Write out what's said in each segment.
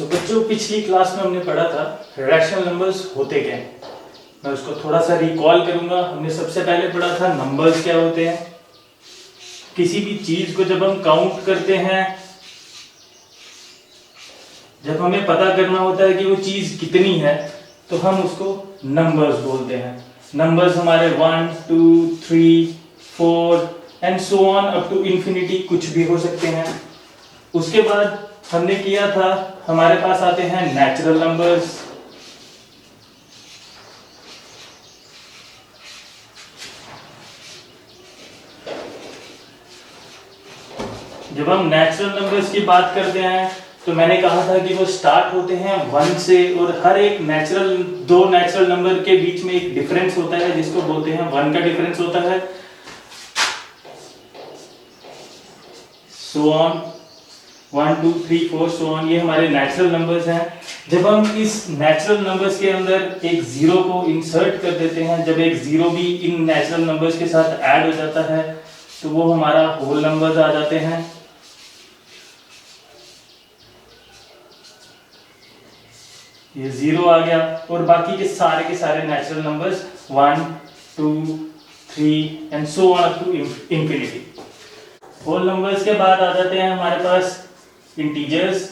तो बच्चों पिछली क्लास में हमने पढ़ा था रैशनल नंबर्स होते क्या हैं। मैं उसको थोड़ा सा रिकॉल करूंगा। हमने सबसे पहले पढ़ा था नंबर्स क्या होते हैं। किसी भी चीज को जब हम काउंट करते हैं, जब हमें पता करना होता है कि वो चीज कितनी है, तो हम उसको नंबर्स बोलते हैं। नंबर्स हमारे 1 2 3 4 and so on up to infinity कुछ भी हो सकते हैं। उसके बाद हमने किया था, हमारे पास आते हैं नेचुरल नंबर्स। जब हम नेचुरल नंबर्स की बात करते हैं तो मैंने कहा था कि वो स्टार्ट होते हैं 1 से, और हर एक दो नेचुरल नंबर के बीच में एक डिफरेंस होता है जिसको बोलते हैं 1 का डिफरेंस होता है। सो ऑन 1 2 3 4 सो ऑन, ये हमारे नेचुरल नंबर्स हैं। जब हम इस नेचुरल नंबर्स के अंदर एक जीरो को इंसर्ट कर देते हैं, जब एक जीरो भी इन नेचुरल नंबर्स के साथ ऐड हो जाता है तो वो हमारा होल नंबर्स आ जाते हैं। ये जीरो आ गया, और बाकी के सारे natural numbers 1 2 3 and so on up to infinity. Whole numbers के बाद आ जाते हैं हमारे पास इंटीजर्स।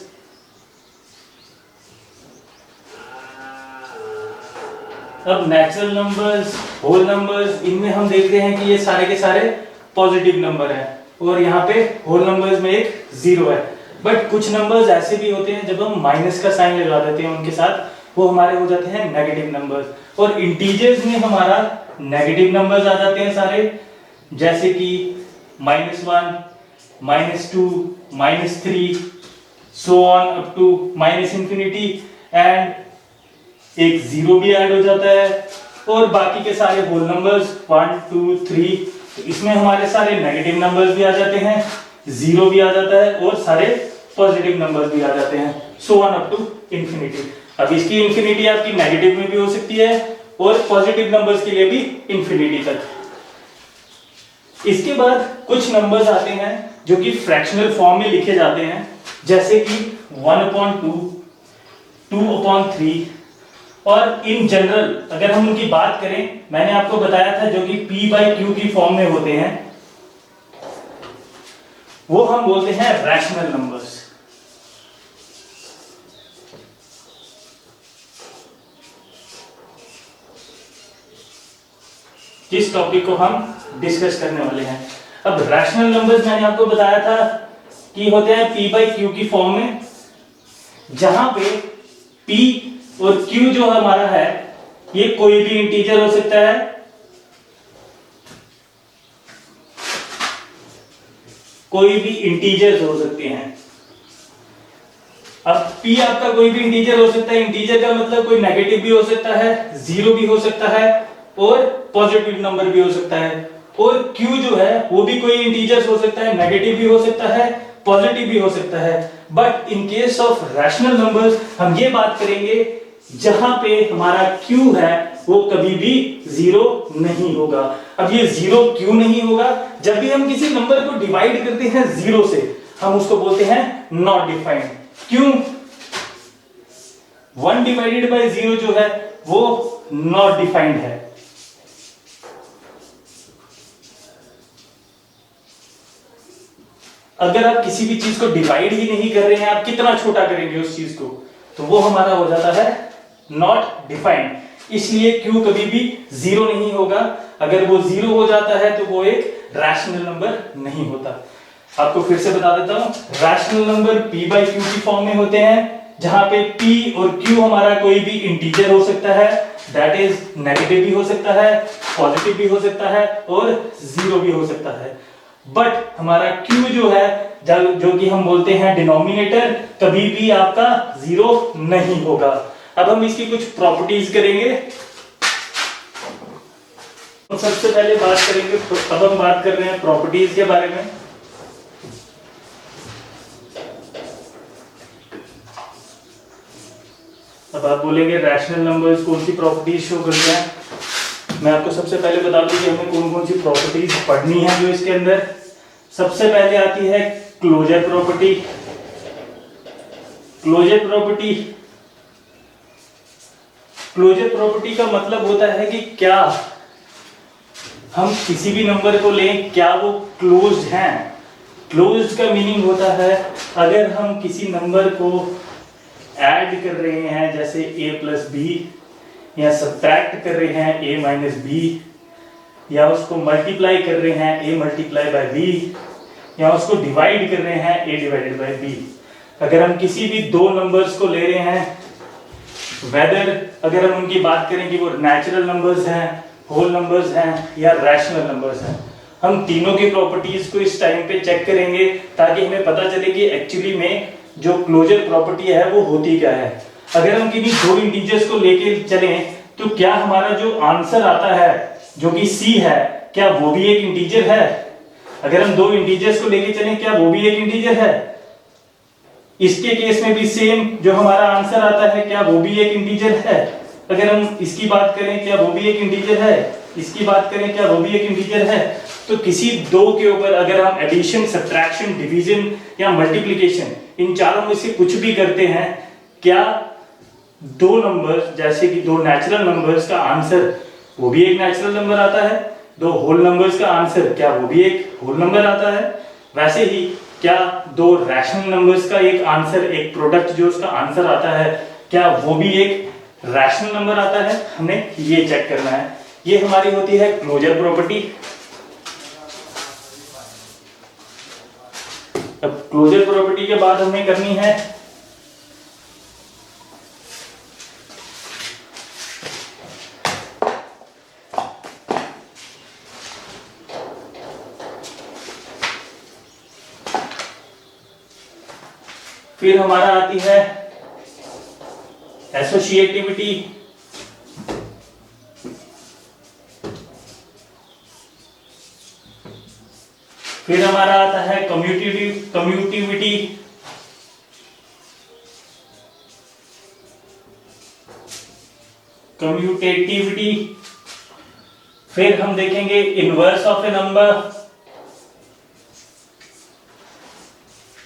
अब नेचुरल नंबर्स, होल नंबर्स, इनमें हम देखते हैं कि ये सारे के सारे पॉजिटिव नंबर हैं, और यहाँ पे होल नंबर्स में एक जीरो है। बट कुछ नंबर्स ऐसे भी होते हैं जब हम माइनस का साइन लगा देते हैं उनके साथ, वो हमारे हो जाते हैं नेगेटिव नंबर्स। और इंटीजर्स में हमारा नेगेटिव नंबर्स आ जाते हैं सारे, जैसे कि -1 -2 -3 so on up to ∞, and एक जीरो भी ऐड हो जाता है। और बाकी के सारे होल नंबर्स 1 2 3, तो इसमें हमारे सारे नेगेटिव नंबर्स भी आ जाते हैं, जीरो भी आ जाता है, और सारे पॉजिटिव नंबर्स भी आ जाते हैं, so on up to infinity. अब इसकी इंफिनिटी आपकी नेगेटिव में भी हो सकती है और पॉजिटिव नंबर्स के लिए भी इंफिनिटी तक। इसके बाद कुछ नंबर्स आते हैं जो कि फ्रैक्शनल फॉर्म में लिखे जाते हैं, जैसे कि 1/2 2/3, और इन जनरल अगर हम उनकी बात करें, मैंने आपको बताया था जो कि p/q की फॉर्म में होते हैं, वो हम बोलते हैं रैशनल नंबर्स। जिस टॉपिक को हम डिस्कस करने वाले हैं। अब रैशनल नंबर्स मैंने आपको बताया था कि होते हैं p/q की फॉर्म में, जहां पे p और q जो हमारा है ये कोई भी इंटीजर हो सकता है, कोई भी इंटीजर्स हो सकते हैं। अब p आपका कोई भी इंटीजर हो सकता है। इंटीजर का मतलब कोई नेगेटिव भी हो सकता है, जीरो भी हो सकता है, और पॉजिटिव नंबर भी हो सकता है। और q जो है वो भी कोई इंटीजर्स हो सकता है, नेगेटिव भी हो सकता है, पॉजिटिव भी हो सकता है। But in case of rational numbers हम ये बात करेंगे जहां पे हमारा q है वो कभी भी जीरो नहीं होगा। अब ये जीरो क्यों नहीं होगा? जब भी हम किसी नंबर को डिवाइड करते हैं जीरो से, हम उसको बोलते हैं नॉट डिफाइंड। क्यों? 1 डिवाइडेड बाय 0 जो है वो नॉट डिफाइंड है। अगर आप किसी भी चीज को डिवाइड ही नहीं कर रहे हैं, आप कितना छोटा करेंगे उस चीज को, तो वो हमारा हो जाता है नॉट डिफाइंड। इसलिए q कभी भी जीरो नहीं होगा। अगर वो जीरो हो जाता है तो वो एक रैशनल नंबर नहीं होता। आपको फिर से बता देता हूं, रैशनल नंबर p/q की फॉर्म में होते हैं, जहां पे p और q हमारा कोई भी इंटीजर हो सकता है, दैट इज नेगेटिव भी हो सकता है, पॉजिटिव भी हो सकता है, और जीरो भी हो सकता है। बट हमारा q जो है, जो कि हम बोलते हैं डिनोमिनेटर, कभी भी आपका जीरो नहीं होगा। अब हम इसकी कुछ प्रॉपर्टीज करेंगे। तो सबसे पहले बात करेंगे, अब हम बात कर रहे हैं प्रॉपर्टीज के बारे में। अब आप बोलेंगे रैशनल नंबर्स कौन सी प्रॉपर्टीज शो करते हैं। मैं आपको सबसे पहले बता दूं कि हमें कौन कौन सी प्रॉपर्टीज पढ़नी है। जो इसके अंदर सबसे पहले आती है क्लोजर प्रॉपर्टी। क्लोजर प्रॉपर्टी का मतलब होता है कि क्या हम किसी भी नंबर को लें, क्या वो क्लोज्ड हैं। क्लोज्ड का मीनिंग होता है अगर हम किसी नंबर को ऐड कर रहे हैं, जैसे a प्लस बी, या सब्ट्रैक्ट कर रहे हैं a माइनस बी, या उसको मल्टीप्लाई कर रहे हैं a मल्टीप्लाई बाय b, या उसको डिवाइड कर रहे हैं a डिवाइडेड बाय b। अगर हम किसी भी दो नंबर्स को ले रहे हैं, वेदर अगर हम उनकी बात करें कि वो नेचुरल नंबर्स हैं, होल नंबर्स हैं या रैशनल नंबर्स हैं, हम तीनों की प्रॉपर्टीज को इस टाइम पे चेक करेंगे ताकि हमें पता चले कि एक्चुअली में जो क्लोजर प्रॉपर्टी है वो होती क्या है। अगर हम किन्हीं दो इंटीजर्स को लेके चलें तो क्या हमारा जो आंसर आता है जो कि c है, क्या वो भी एक इंटीजर है? अगर हम दो इंटीजर्स को लेके चलें, क्या वो भी एक इंटीजर है? इसके केस में भी सेम, जो हमारा आंसर आता है क्या वो भी एक इंटीजर है? अगर हम इसकी बात करें, क्या वो भी एक इंटीजर है? इसकी बात करें, क्या वो भी एक इंटीजर है? तो किसी दो के ऊपर अगर हम एडिशन, सब्ट्रैक्शन, डिवीजन या मल्टीप्लिकेशन, इन चारों में से कुछ भी करते हैं, क्या दो नंबर्स जैसे कि दो नेचुरल नंबर्स का आंसर वो भी एक नेचुरल नंबर आता है, दो होल नंबर्स का आंसर क्या वो भी एक होल नंबर आता है? वैसे ही क्या दो रैशनल नंबर्स का एक आंसर, एक प्रोडक्ट जो उसका आंसर आता है, क्या वो भी एक रैशनल नंबर आता है? हमें ये चेक करना है। ये हमारी होती है क्लोजर प्रॉपर्टी। अब क्लोजर प्रॉपर्टी के बाद हमें करनी है फिर हमारा आती है एसोसिएटिविटी। फिर हमारा आता है कम्यूटिविटी। फिर हम देखेंगे इनवर्स ऑफ ए नंबर।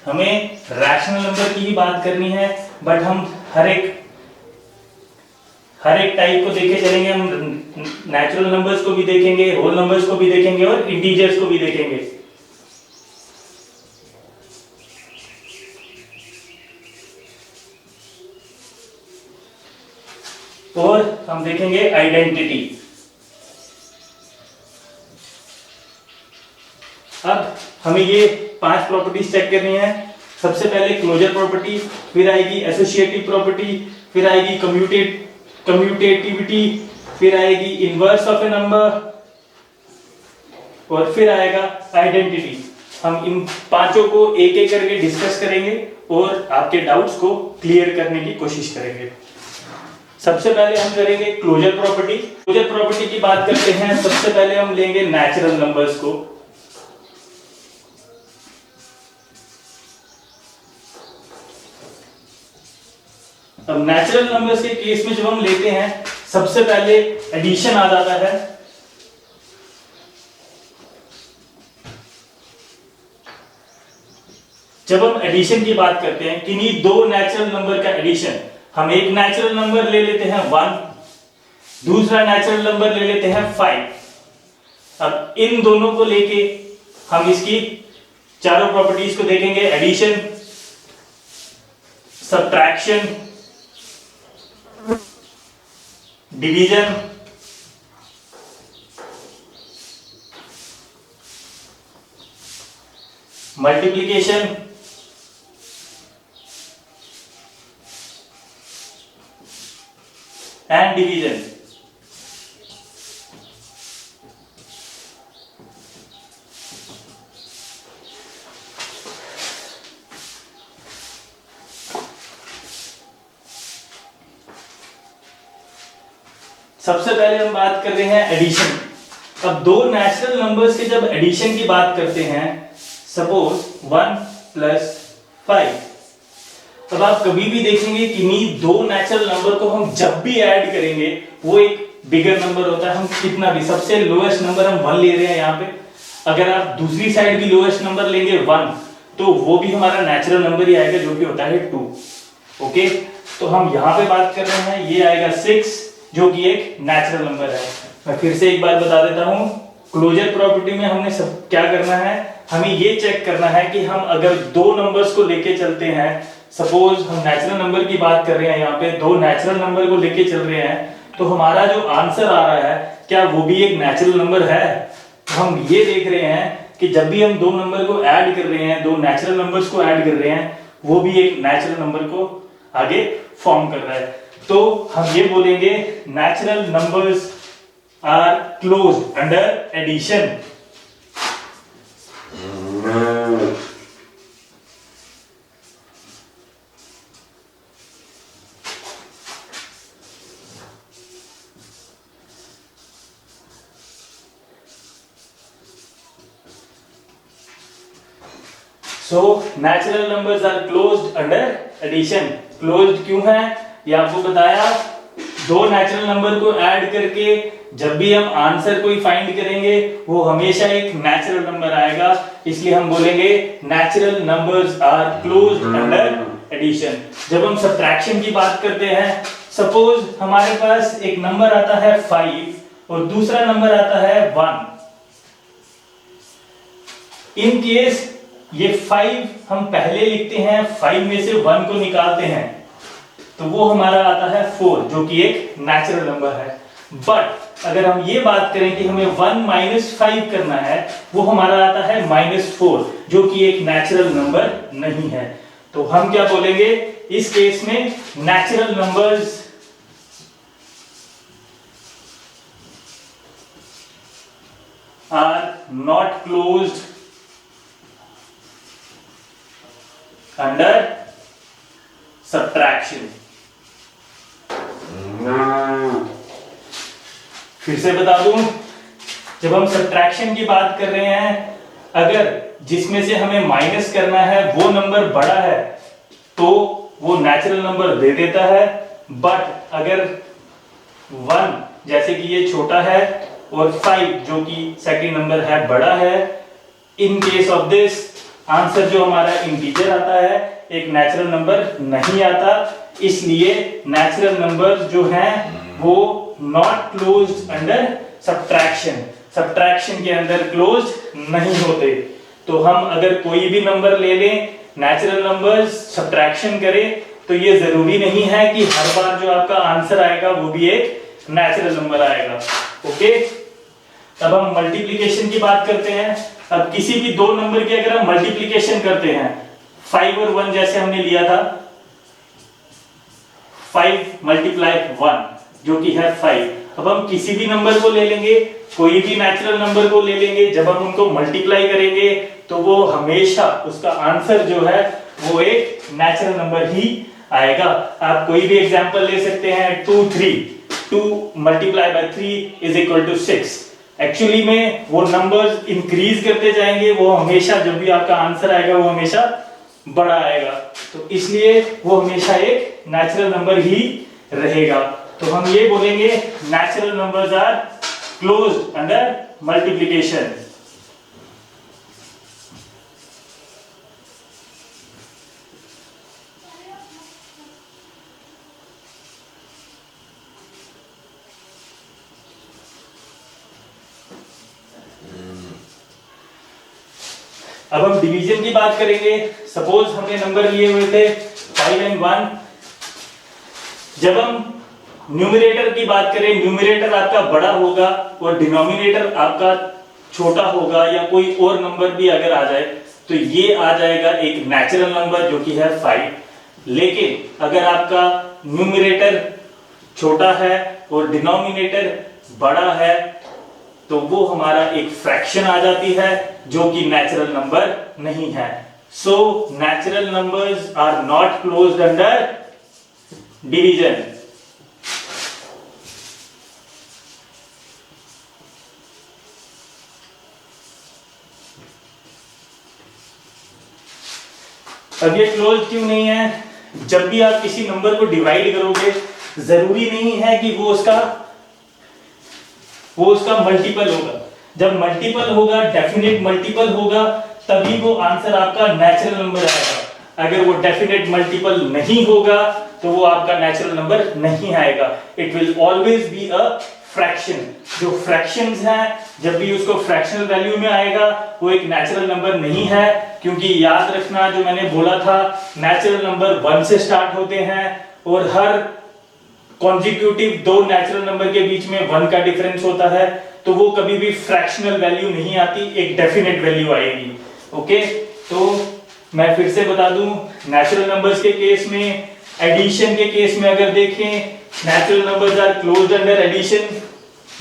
हमें रैशनल नंबर की ही बात करनी है, बट हम हर एक टाइप को देखे चलेंगे। हम नेचुरल नंबर्स को भी देखेंगे, होल नंबर्स को भी देखेंगे और इंटीजर्स को भी देखेंगे। और हम देखेंगे आइडेंटिटी। अब हमें ये 5 प्रॉपर्टीज चेक करनी है। सबसे पहले क्लोजर प्रॉपर्टी, फिर आएगी एसोसिएटिव प्रॉपर्टी, फिर आएगी कम्यूटेटिविटी, फिर आएगी इनवर्स ऑफ ए नंबर और फिर आएगा आइडेंटिटी। हम इन पांचों को एक एक करके डिस्कस करेंगे और आपके डाउट्स को क्लियर करने की कोशिश करेंगे। सबसे पहले हम करेंगे क्लोजर प्रॉपर्टी। क्लोजर प्रॉपर्टी की बात करते हैं, सबसे पहले हम लेंगे नेचुरल नंबर्स को। अब नेचुरल नंबर्स के केस में जब हम लेते हैं, सबसे पहले एडिशन आ जाता है। जब हम एडिशन की बात करते हैं, किन्हीं दो नेचुरल नंबर का एडिशन, हम एक नेचुरल नंबर ले लेते हैं 1, दूसरा नेचुरल नंबर ले लेते हैं 5। अब इन दोनों को लेके हम इसकी चारों प्रॉपर्टीज को देखेंगे, addition, subtraction, division, multiplication and division. सबसे पहले हम बात कर रहे हैं एडिशन। अब दो नेचुरल नंबर्स के जब एडिशन की बात करते हैं, सपोज 1 + 5, अब आप कभी भी देखेंगे कि नहीं दो नेचुरल नंबर को हम जब भी ऐड करेंगे वो एक बिगर नंबर होता है। हम कितना भी, सबसे लोएस्ट नंबर हम 1 ले रहे हैं यहाँ पे, अगर आप दूसरी साइड भी लोएस्ट नंबर लेंगे 1, तो वो भी हमारा नेचुरल नंबर ही आएगा जो कि होता है 2। ओके, तो हम यहाँ पे बात कर रहे हैं, ये आएगा 6 जो कि एक नेचुरल नंबर है। मैं फिर से एक बार बता देता हूँ, क्लोजर प्रॉपर्टी में हमने सब क्या करना है, हमें ये चेक करना है कि हम अगर दो नंबर्स को लेके चलते हैं, सपोज हम नेचुरल नंबर की बात कर रहे हैं, यहाँ पे दो नेचुरल नंबर को लेके चल रहे हैं, तो हमारा जो आंसर आ रहा है क्या वो भी एक नेचुरल नंबर है। तो हम ये देख रहे हैं कि जब भी हम दो नंबर को ऐड कर रहे हैं, दो नेचुरल नंबर्स को ऐड कर रहे हैं, वो भी एक नेचुरल नंबर को आगे फॉर्म कर रहा है। तो हम ये बोलेंगे natural numbers are closed under addition. So natural numbers are closed under addition। closed क्यों है ये आपको बताया, दो नेचुरल नंबर को ऐड करके जब भी हम आंसर कोई फाइंड करेंगे वो हमेशा एक नेचुरल नंबर आएगा, इसलिए हम बोलेंगे natural numbers are closed under addition. जब हम सब्ट्रैक्शन की बात करते हैं, सपोज हमारे पास एक नंबर आता है 5 और दूसरा नंबर आता है 1। इन केस ये 5 हम पहले लिखते हैं, 5 में से 1 को निकालते हैं तो वो हमारा आता है 4 जो कि एक नेचुरल नंबर है। बट अगर हम ये बात करें कि हमें 1 - 5 करना है, वो हमारा आता है -4 जो कि एक नेचुरल नंबर नहीं है। तो हम क्या बोलेंगे इस केस में, natural numbers are not closed under subtraction. फिर से बता दूं, जब हम सब्ट्रैक्शन की बात कर रहे हैं, अगर जिसमें से हमें माइनस करना है वो नंबर बड़ा है तो वो नेचुरल नंबर दे देता है, बट अगर 1 जैसे कि ये छोटा है और 5 जो कि सेकंड नंबर है बड़ा है, इन केस ऑफ दिस आंसर जो हमारा इंटीजर आता है एक नेचुरल नंबर नहीं आता, इसलिए नेचुरल नंबर जो हैं वो not closed under subtraction, subtraction के अंदर क्लोज्ड नहीं होते। तो हम अगर कोई भी नंबर ले लें, नेचुरल नंबर्स सब्ट्रैक्शन करें, तो ये जरूरी नहीं है कि हर बार जो आपका आंसर आएगा वो भी एक नेचुरल नंबर आएगा। ओके, अब हम मल्टीप्लिकेशन की बात करते हैं। अब किसी भी दो नंबर की अगर हम मल्टीप्लिकेशन करते हैं, 5 और 1 जैसे हमने लिया था, 5 × 1 जो कि है 5। अब हम किसी भी नंबर को ले लेंगे, कोई भी नेचुरल नंबर को ले लेंगे, जब हम उनको मल्टीप्लाई करेंगे तो वो हमेशा उसका आंसर जो है वो एक नेचुरल नंबर ही आएगा। आप कोई भी एग्जांपल ले सकते हैं, 2 3, 2 × 3 = 6। एक्चुअली में वो नंबर्स इंक्रीज करते जाएंगे, वो हमेशा जब भी आपका आंसर आएगा वो हमेशा बड़ा आएगा, तो इसलिए वो हमेशा एक नेचुरल नंबर ही रहेगा। तो हम ये बोलेंगे natural numbers are closed under multiplication. अब हम डिवीजन की बात करेंगे। सपोज हमने नंबर लिए हुए थे 5 और 1। जब हम न्यूमरेटर की बात करें, न्यूमरेटर आपका बड़ा होगा और डिनोमिनेटर आपका छोटा होगा, या कोई और नंबर भी अगर आ जाए तो ये आ जाएगा एक नेचुरल नंबर जो कि है 5। लेकिन अगर आपका न्यूमरेटर छोटा है और डिनोमिनेटर बड़ा है तो वो हमारा एक फ्रैक्शन आ जाती है जो कि नेचुरल नंबर नहीं है। So natural numbers are not closed under division. अब ये क्लोज क्यों नहीं है? जब भी आप किसी नंबर को डिवाइड करोगे, जरूरी नहीं है कि वो उसका मल्टीपल होगा। जब मल्टीपल होगा, डेफिनेट मल्टीपल होगा, तभी वो आंसर आपका नेचुरल नंबर आएगा। अगर वो डेफिनेट मल्टीपल नहीं होगा तो वो आपका नेचुरल नंबर नहीं आएगा। It will always be a fraction. जो फ्रैक्शंस हैं जब भी उसको फ्रैक्शनल वैल्यू में आएगा वो एक नेचुरल नंबर नहीं है, क्योंकि याद रखना जो मैंने बोला था नेचुरल नंबर 1 से स्टार्ट होते हैं और हर कॉन्जिक्यूटिव दो नेचुरल नंबर के बीच में 1 का डिफरेंस होता है, तो वो कभी भी फ्रैक्शनल वैल्यू नहीं आती, एक डेफिनेट वैल्यू आएगी। ओके, तो मैं फिर से बता दूं, नेचुरल नंबर्स के केस में, एडिशन के केस में अगर देखें, natural numbers are closed under addition,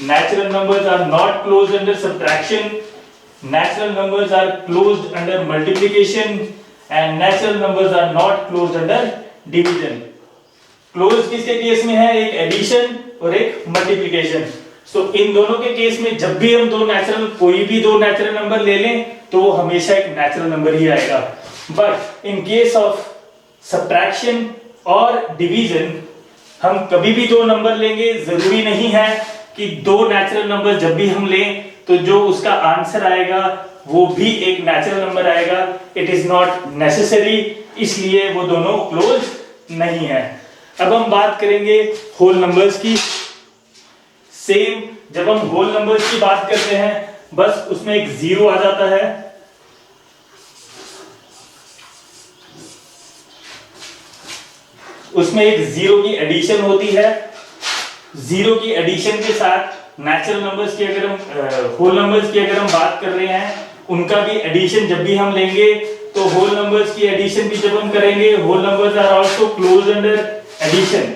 natural numbers are not closed under subtraction, natural numbers are closed under multiplication and natural numbers are not closed under division. Close किसके case में है? एक addition और एक multiplication. तो इन दोनों के case में जब भी हम कोई भी दो नेचुरल नंबर ले लें तो वो हमेशा एक नेचुरल नंबर ही आएगा। But in case of subtraction और डिवीजन हम कभी भी दो नंबर लेंगे, जरूरी नहीं है कि दो नेचुरल नंबर जब भी हम लें तो जो उसका आंसर आएगा वो भी एक नेचुरल नंबर आएगा। इट इज नॉट नेसेसरी, इसलिए वो दोनों क्लोज नहीं है। अब हम बात करेंगे होल नंबर्स की। सेम जब हम होल नंबर्स की बात करते हैं बस उसमें एक जीरो आ जाता है, उसमें एक जीरो की एडिशन होती है। जीरो की एडिशन के साथ नेचुरल नंबर्स की अगर हम होल नंबर्स की अगर हम बात कर रहे हैं, उनका भी एडिशन जब भी हम लेंगे तो होल नंबर्स की एडिशन भी जब हम करेंगे, whole numbers are also close under addition.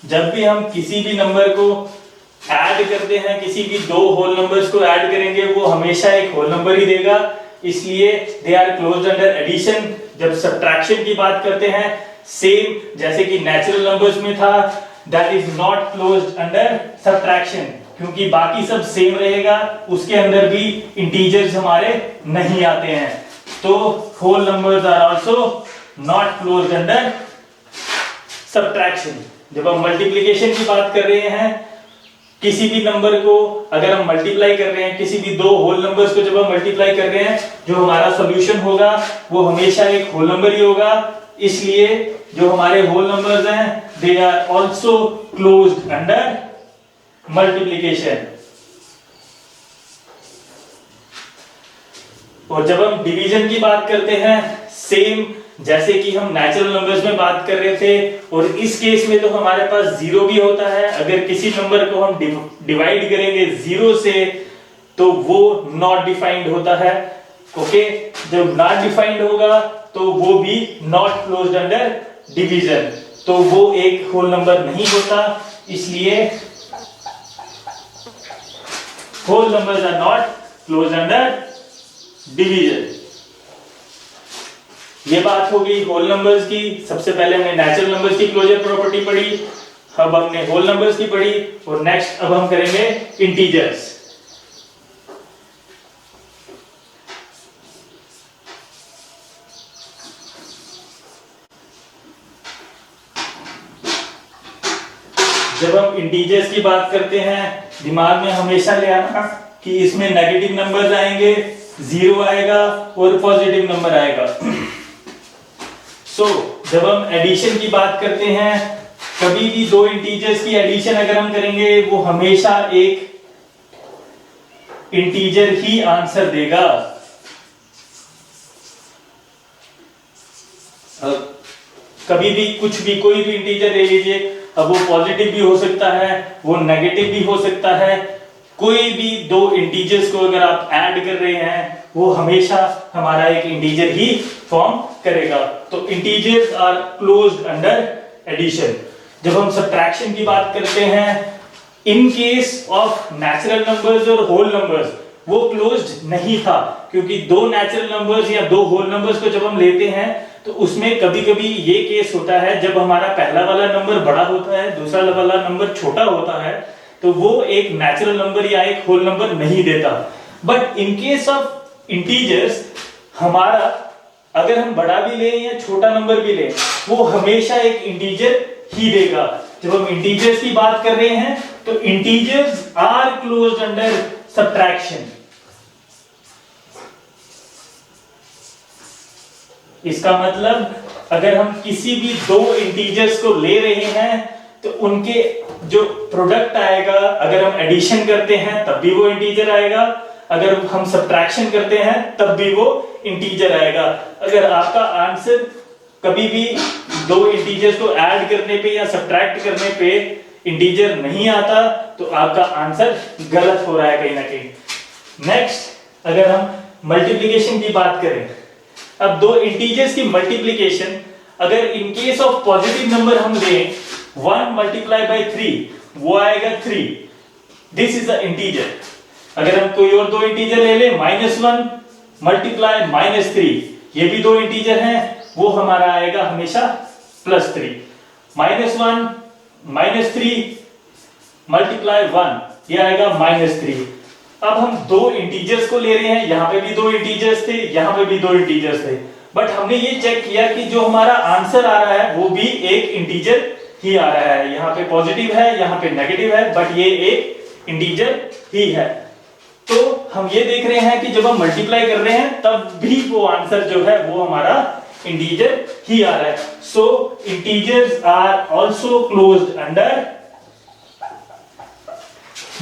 जब भी हम किसी भी नंबर को ऐड करते हैं, किसी भी दो होल नंबर्स को ऐड करेंगे, वो हमेशा एक होल नंबर ही देगा, इसलिए they are closed under addition. जब सब्ट्रैक्शन की बात करते हैं, सेम जैसे कि नेचुरल नंबर्स में था, that is not closed under subtraction, क्योंकि बाकी सब सेम रहेगा, उसके अंदर भी इंटीजर्स हमारे नहीं आते हैं। तो whole numbers are also not closed under subtraction. जब हम मल्टीप्लिकेशन की बात कर रहे हैं, किसी भी नंबर को अगर हम मल्टीप्लाई कर रहे हैं, किसी भी दो होल नंबर्स को जब हम मल्टीप्लाई कर रहे हैं, जो हमारा सॉल्यूशन होगा वो हमेशा एक होल नंबर ही होगा। इसलिए जो हमारे होल नंबर्स हैं they are also closed under multiplication. और जब हम डिवीजन की बात करते हैं, सेम जैसे कि हम नेचुरल नंबर्स में बात कर रहे थे, और इस केस में तो हमारे पास जीरो भी होता है। अगर किसी नंबर को हम डिवाइड करेंगे जीरो से तो वो नॉट डिफाइंड होता है। ओके, जब नॉट डिफाइंड होगा तो वो भी नॉट क्लोज्ड अंडर डिवीजन, तो वो एक होल नंबर नहीं होता, इसलिए whole numbers are not closed under division. ये बात हो गई होल नंबर्स की। सबसे पहले हमने नेचुरल नंबर्स की क्लोजर प्रॉपर्टी पढ़ी, अब हमने होल नंबर्स की पढ़ी, और नेक्स्ट अब हम करेंगे इंटीजर्स। जब हम इंटीजर्स की बात करते हैं, दिमाग में हमेशा ले आना कि इसमें नेगेटिव नंबर्स आएंगे, जीरो आएगा और पॉजिटिव नंबर आएगा। जब हम एडिशन की बात करते हैं, कभी भी दो इंटीजर्स की एडिशन अगर हम करेंगे वो हमेशा एक इंटीजर ही आंसर देगा। कभी भी कुछ भी कोई भी इंटीजर ले लीजिए, अब वो पॉजिटिव भी हो सकता है, वो नेगेटिव भी हो सकता है। कोई भी दो इंटीजर्स को अगर आप ऐड कर रहे हैं वो हमेशा हमारा एक इंटीजर ही फॉर्म करेगा। तो integers are closed under addition. जब हम सब्ट्रैक्शन की बात करते हैं, in case of natural numbers और होल नंबर्स वो क्लोज्ड नहीं था, क्योंकि दो नेचुरल नंबर्स या दो होल नंबर्स को जब हम लेते हैं तो उसमें कभी कभी ये केस होता है, जब हमारा पहला वाला नंबर बड़ा होता है, दूसरा वाला नंबर छोटा होता है, तो वो एक नेचुरल नंबर या एक होल नंबर नहीं देता। But in case of integers, हमारा अगर हम बड़ा भी लें या छोटा नंबर भी लें, वो हमेशा एक इंटीजर ही देगा। जब हम इंटीजर्स की बात कर रहे हैं तो integers are closed under subtraction. इसका मतलब अगर हम किसी भी दो इंटीजर्स को ले रहे हैं तो उनके जो प्रोडक्ट आएगा, अगर हम एडिशन करते हैं तब भी वो इंटीजर आएगा, अगर हम सब्ट्रैक्शन करते हैं तब भी वो इंटीजर आएगा। अगर आपका आंसर कभी भी दो इंटीजर्स को ऐड करने पे या सब्ट्रैक्ट करने पे इंटीजर नहीं आता तो आपका आंसर गलत हो रहा है कहीं ना कहीं। नेक्स्ट, अगर हम मल्टीप्लिकेशन की बात करें, अब दो इंटीजर्स की मल्टीप्लिकेशन अगर इन केस ऑफ पॉजिटिव नंबर हम लें 1 मल्टीप्लाई बाय 3 वो आएगा 3, दिस इज अ इंटीजर। अगर हम कोई और दो इंटीजर ले लें -1 मल्टीप्लाई -3, ये भी दो इंटीजर हैं, वो हमारा आएगा हमेशा +3। -1 -3 मल्टीप्लाई 1 ये आएगा -3। अब हम दो इंटीजर्स को ले रहे हैं, यहां पे भी दो इंटीजर्स थे, यहां पे भी दो इंटीजर्स थे, बट हमने ये चेक किया कि जो हमारा आंसर आ रहा है वो भी एक इंटीजर ही आ रहा है। यहाँ पे पॉजिटिव है, यहाँ पे नेगेटिव है, बट ये एक इंटीजर ही है। तो हम ये देख रहे हैं कि जब हम मल्टीप्लाई कर रहे हैं तब भी वो आंसर जो है वो हमारा इंटीजर ही आ रहा है। So integers are also closed under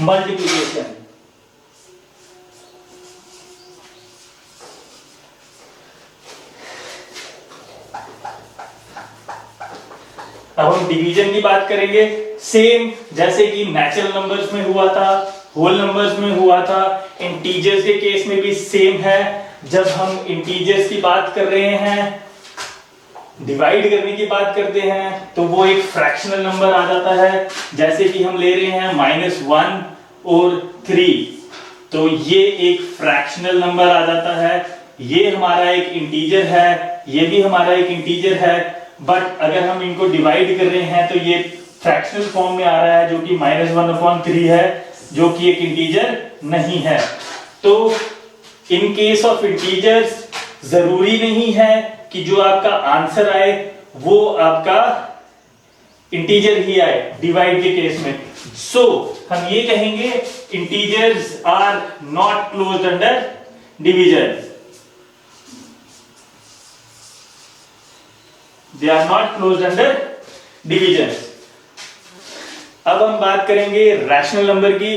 multiplication. अब हम डिवीजन की बात करेंगे, सेम जैसे कि नेचुरल नंबर्स में हुआ था, होल नंबर्स में हुआ था, इंटीजर्स के केस में भी सेम है। जब हम इंटीजर्स की बात कर रहे हैं, डिवाइड करने की बात करते हैं, तो वो एक फ्रैक्शनल नंबर आ जाता है। जैसे कि हम ले रहे हैं -1 और 3, तो ये एक फ्रैक्शनल नंबर आ जाता है। ये हमारा एक इंटीजर है, ये भी हमारा एक इंटीजर है, बट अगर हम इनको डिवाइड कर रहे हैं तो ये फ्रैक्शनल फॉर्म में आ रहा है, जो कि -1/3 है, जो कि एक इंटीजर नहीं है। तो इन केस ऑफ इंटीजर्स जरूरी नहीं है कि जो आपका आंसर आए वो आपका इंटीजर ही आए डिवाइड के केस में। सो हम ये कहेंगे integers are not closed under division, they are not closed under division। अब हम बात करेंगे रैशनल नंबर की।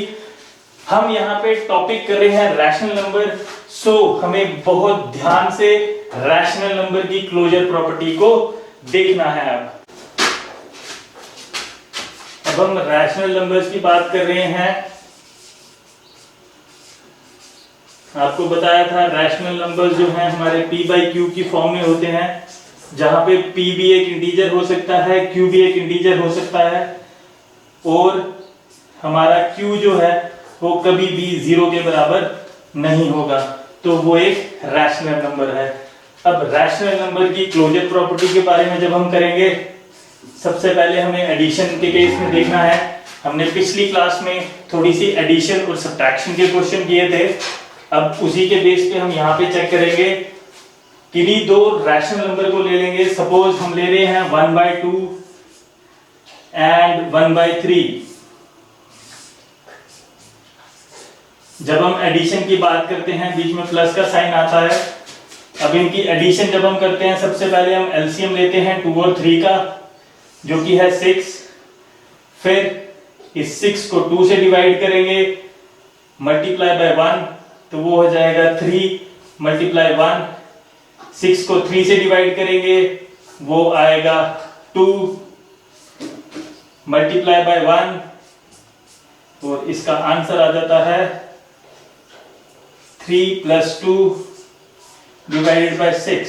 हम यहाँ पे टॉपिक कर रहे हैं रैशनल नंबर, सो हमें बहुत ध्यान से रैशनल नंबर की क्लोजर प्रॉपर्टी को देखना है। अब हम रैशनल नंबर्स की बात कर रहे हैं। आपको बताया था रैशनल नंबर्स जो हैं हमारे p/q की फॉर्म में होते हैं, जहां पे p भी एक इंटीजर हो सकता है, q भी एक इंटीजर हो सकता है, और हमारा q जो है वो कभी भी 0 के बराबर नहीं होगा, तो वो एक रैशनल नंबर है। अब रैशनल नंबर की क्लोजर प्रॉपर्टी के बारे में जब हम करेंगे, सबसे पहले हमें एडिशन के केस में देखना है। हमने पिछली क्लास में थोड़ी सी एडिशन और सब्ट्रैक्शन के क्वेश्चन किए थे, अब उसी के बेस पे हम यहाँ पे चेक करेंगे। किन्हीं दो रैशनल नंबर को ले लेंगे, सपोज हम ले रहे हैं 1/2 एंड 1/3। जब हम एडिशन की बात करते हैं बीच में प्लस का साइन आता है। अब इनकी एडिशन जब हम करते हैं, सबसे पहले हम एलसीएम लेते हैं 2 और 3 का, जो कि है 6। फिर इस 6 को 2 से डिवाइड करेंगे, मल्टीप्लाई बाय 1, तो वो हो जाएगा 3 मल्टीप्लाई 1। 6 को 3 से डिवाइड करेंगे, वो आएगा 2 मल्टीप्लाई बाय 1, और इसका आंसर आ जाता है 3 + 2 डिवाइडेड बाय 6,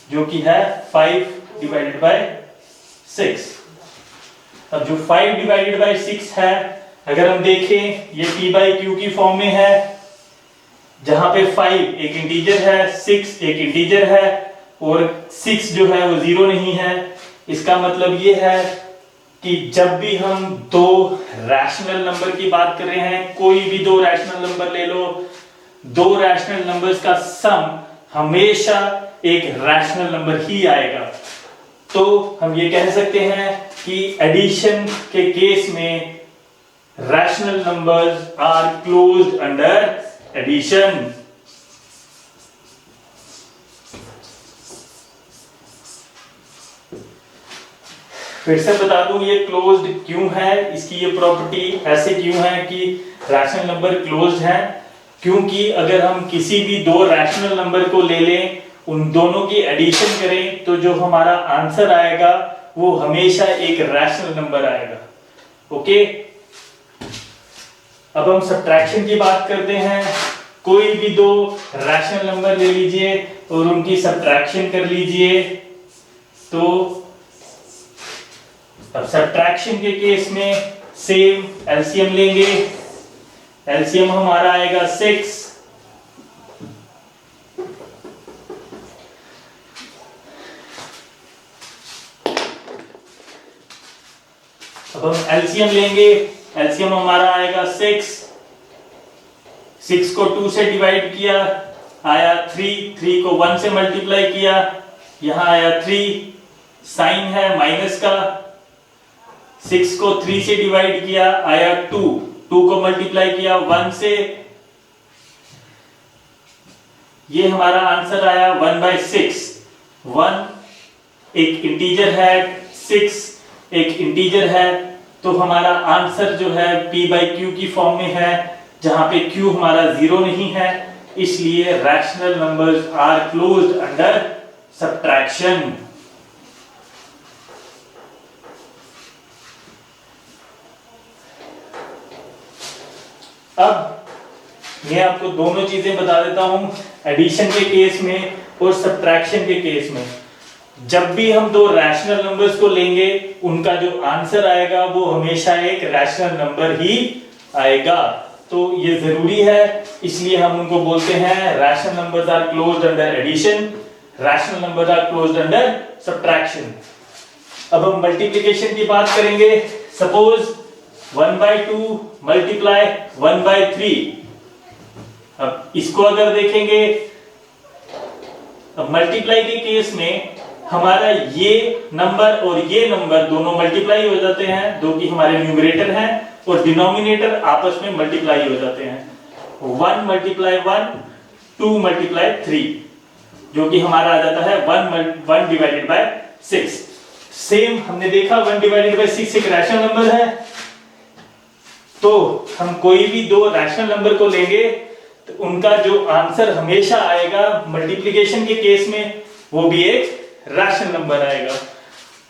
जो कि है 5 डिवाइडेड बाय 6। अब जो 5 डिवाइडेड बाय 6 है, अगर हम देखें ये p/q की फॉर्म में है, जहां पे 5 एक इंटीजर है, 6 एक इंटीजर है, और 6 जो है वो 0 नहीं है। इसका मतलब ये है कि जब भी हम दो रैशनल नंबर की बात कर रहे हैं, कोई भी दो रैशनल नंबर ले लो, दो रैशनल नंबर्स का सम हमेशा एक रैशनल नंबर ही आएगा। तो हम ये कह सकते हैं कि एडिशन के केस में rational numbers are closed under addition. फिर से बता दूं ये क्लोज्ड क्यों है, इसकी ये प्रॉपर्टी ऐसे क्यों है कि रैशनल नंबर क्लोज्ड है, क्योंकि अगर हम किसी भी दो रैशनल नंबर को ले लें, उन दोनों की एडिशन करें, तो जो हमारा आंसर आएगा वो हमेशा एक रैशनल नंबर आएगा। ओके, अब हम सब्ट्रैक्शन की बात करते हैं। कोई भी दो रैशनल नंबर ले लीजिए और उनकी सब्ट्रैक्शन कर लीजिए। तो अब सब्ट्रैक्शन के केस में सेम एलसीएम लेंगे। एलसीएम हमारा आएगा 6, अब हम एलसीएम लेंगे। एलसीएम हमारा आएगा 6 को 2 से डिवाइड किया आया 3 को 1 से मल्टीप्लाई किया, यहां आया 3, साइन है माइनस का। 6 को 3 से डिवाइड किया आया 2 को मल्टीप्लाई किया 1 से, ये हमारा आंसर आया 1/6। 1 एक इंटीजर है, 6 एक इंटीजर है, तो हमारा आंसर जो है p/q की फॉर्म में है, जहां पे q हमारा 0 नहीं है, इसलिए rational numbers are closed under subtraction. अब मैं आपको दोनों चीजें बता देता हूं, एडिशन के केस में और सब्ट्रैक्शन के केस में। जब भी हम दो रैशनल नंबर्स को लेंगे, उनका जो आंसर आएगा वो हमेशा एक रैशनल नंबर ही आएगा। तो ये जरूरी है, इसलिए हम उनको बोलते हैं rational numbers are closed under addition, rational numbers are closed under subtraction. अब हम मल्टीप्लिकेशन की बात करेंगे। Suppose 1/2 multiply 1/3। अब इसको अगर देखेंगे, अब मल्टीप्लाई के केस में हमारा ये नंबर और ये नंबर दोनों मल्टीप्लाई हो जाते हैं, जो कि हमारे न्यूमरेटर हैं, और डिनोमिनेटर आपस में मल्टीप्लाई हो जाते हैं। 1 × 1 2 × 3, जो कि हमारा आ जाता है 1/6। सेम हमने देखा 1/6 एक रैशनल नंबर है, तो हम कोई भी दो रैशनल नंबर को लेंगे तो उनका जो आंसर हमेशा आएगा मल्टीप्लिकेशन के केस में, वो भी एक रैशनल नंबर आएगा।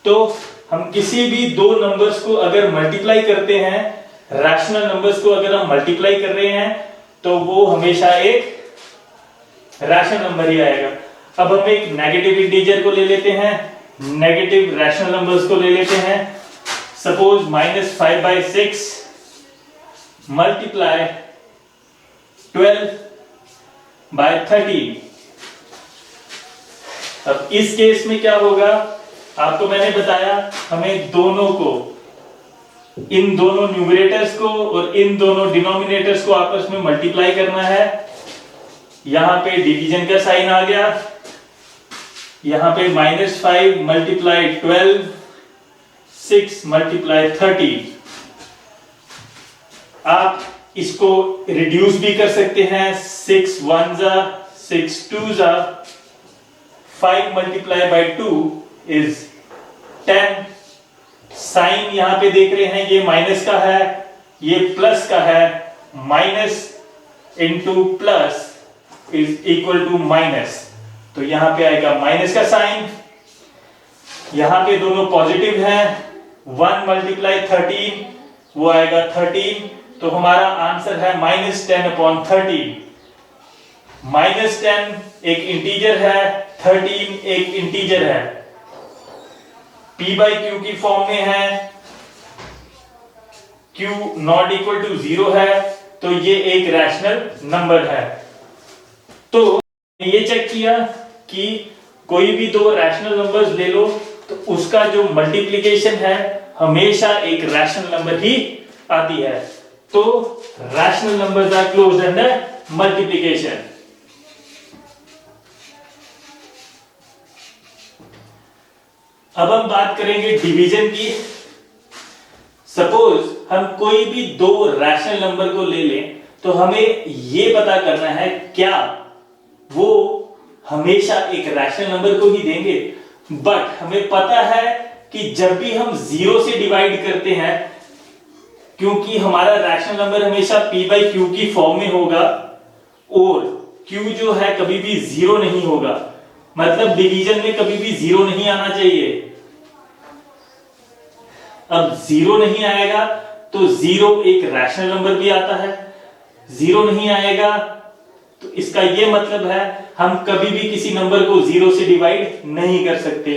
तो हम किसी भी दो नंबर्स को अगर मल्टीप्लाई करते हैं, रैशनल नंबर्स को अगर हम मल्टीप्लाई कर रहे हैं, तो वो हमेशा एक रैशनल नंबर ही आएगा। अब हम एक नेगेटिव इंटीजर को ले लेते हैं, नेगेटिव रैशनल नंबर्स को ले लेते हैं। Suppose -5/6 multiply 12/13। अब इस केस में क्या होगा, आपको मैंने बताया, हमें दोनों को, इन दोनों न्यूमरेटर्स को और इन दोनों डिनोमिनेटर्स को आपस में मल्टीप्लाई करना है। यहां पे डिवीजन का साइन आ गया, यहां पे -5 मल्टीप्लाई 12, 6 मल्टीप्लाई 13। आप इसको रिड्यूस भी कर सकते हैं, 6 1 6 2 5 मल्टीप्लाई बाई 2 इज 10। साइन यहां पे देख रहे हैं, ये माइनस का है, ये प्लस का है। Minus into plus is equal to minus, तो यहां पे आएगा माइनस का साइन। यहां पे दोनों पॉजिटिव हैं, 1 मल्टीप्लाई 13 वो आएगा 13, तो हमारा आंसर है -10/13। -10 एक इंटीजर है, 13 एक इंटीजर है, p/q की फॉर्म में है, q नॉट इक्वल टू 0 है, तो ये एक रैशनल नंबर है। तो ये चेक किया कि कोई भी दो रैशनल नंबर्स ले लो, तो उसका जो मल्टीप्लिकेशन है हमेशा एक रैशनल नंबर ही आती है। तो rational numbers are closed under multiplication. अब हम बात करेंगे डिवीजन की। सपोज हम कोई भी दो रैशनल नंबर को ले लें, तो हमें यह पता करना है क्या वो हमेशा एक रैशनल नंबर को ही देंगे। बट हमें पता है कि जब भी हम जीरो से डिवाइड करते हैं, क्योंकि हमारा रैशनल नंबर हमेशा p बाई क्यू की फॉर्म में होगा और q जो है कभी भी जीरो नहीं होगा, मतलब डिवीजन में कभी भी जीरो नहीं आना चाहिए। अब जीरो नहीं आएगा तो जीरो एक रैशनल नंबर भी आता है, जीरो नहीं आएगा तो इसका ये मतलब है हम कभी भी किसी नंबर को जीरो से डिवाइड नहीं कर सकते।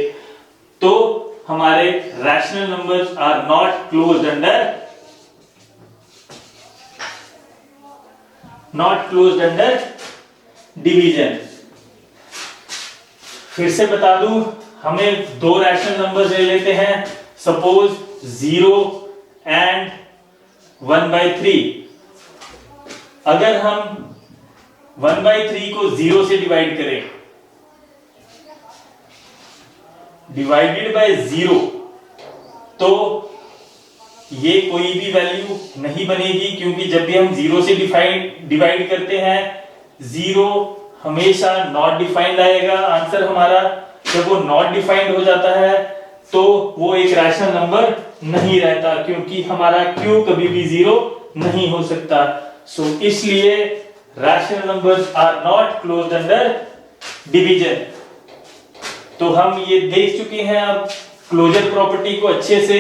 तो हमारे rational numbers are not closed under division. फिर से बता दूं, हमें दो रैशनल नंबर्स ले लेते हैं, सपोज 0 एंड 1/3। अगर हम 1/3 को 0 से डिवाइड करें, डिवाइडेड बाय 0, तो ये कोई भी वैल्यू नहीं बनेगी, क्योंकि जब भी हम 0 से डिवाइड करते हैं 0 हमेशा नॉट डिफाइंड आएगा आंसर हमारा। जब वो नॉट डिफाइंड हो जाता है तो वो एक रैशनल नंबर नहीं रहता, क्योंकि हमारा q कभी भी 0 नहीं हो सकता। सो इसलिए rational numbers are not closed under division. तो हम ये देख चुके हैं अब क्लोजर प्रॉपर्टी को अच्छे से।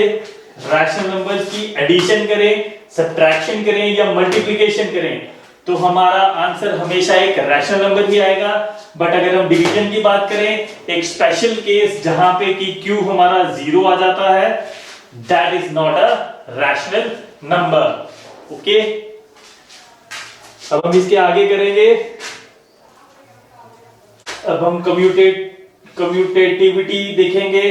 रैशनल नंबर्स की एडिशन करें, सब्ट्रैक्शन करें या मल्टीप्लिकेशन करें तो हमारा आंसर हमेशा एक रैशनल नंबर ही आएगा। बट अगर हम डिवीजन की बात करें, एक स्पेशल केस जहां पे कि q हमारा 0 आ जाता है, that is not a rational number. Okay, अब हम इसके आगे करेंगे। अब हम कम्यूटेटिविटी देखेंगे।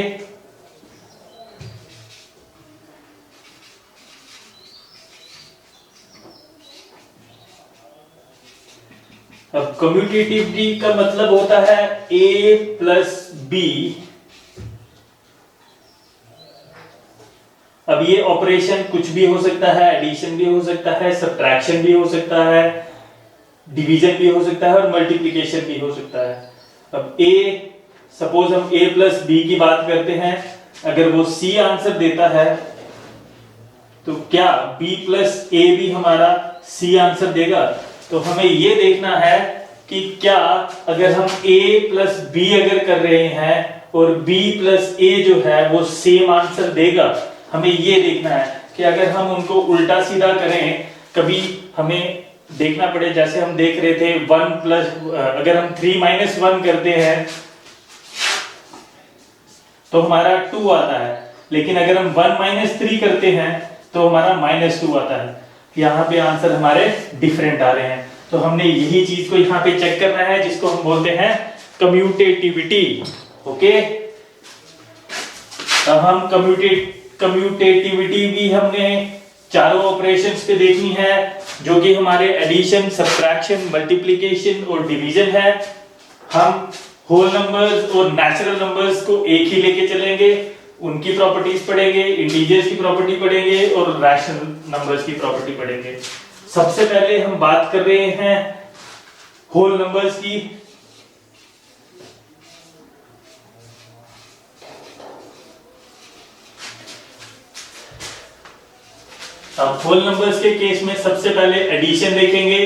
अब कम्यूटेटिविटी का मतलब होता है a प्लस b। अब ये ऑपरेशन कुछ भी हो सकता है, एडिशन भी हो सकता है, सब्ट्रैक्शन भी हो सकता है, डिवीजन भी हो सकता है और मल्टीप्लिकेशन भी हो सकता है। अब a, सपोज हम a प्लस b की बात करते हैं, अगर वो c आंसर देता है तो क्या b प्लस a भी हमारा c आंसर देगा? तो हमें ये देखना है कि क्या अगर हम a प्लस b अगर कर रहे हैं और b प्लस a जो है वो सेम आंसर देगा। हमें ये देखना है कि अगर हम उनको उल्टा सीधा करें, कभी हमें देखना पड़े, जैसे हम देख रहे थे 1 प्लस, अगर हम 3 माइनस 1 करते हैं तो हमारा 2 आता है, लेकिन अगर हम 1 माइनस 3 करते हैं तो हमारा -2 आता है। यहाँ पे आंसर हमारे डिफरेंट आ रहे हैं। तो हमने यही चीज को यहाँ पे चेक करना है, जिसको हम बोलते हैं कम्यूटेटिविटी। ओके, अब हम कम्यूटेटिविटी भी हमने चारों ऑपरेशंस पे देखनी है, जो कि हमारे एडिशन, सब्ट्रैक्शन, मल्टीप्लिकेशन और डिवीजन है। हम होल नंबर्स और नेचुरल नंबर्स को एक ही लेके चलेंगे, उनकी प्रॉपर्टीज पढ़ेंगे, इंटीजर्स की प्रॉपर्टी पढ़ेंगे और रैशनल नंबर्स की प्रॉपर्टी पढ़ेंगे। सबसे पहले हम बात कर रहे हैं होल नंबर्स की। अब होल नंबर्स के केस में सबसे पहले एडिशन देखेंगे,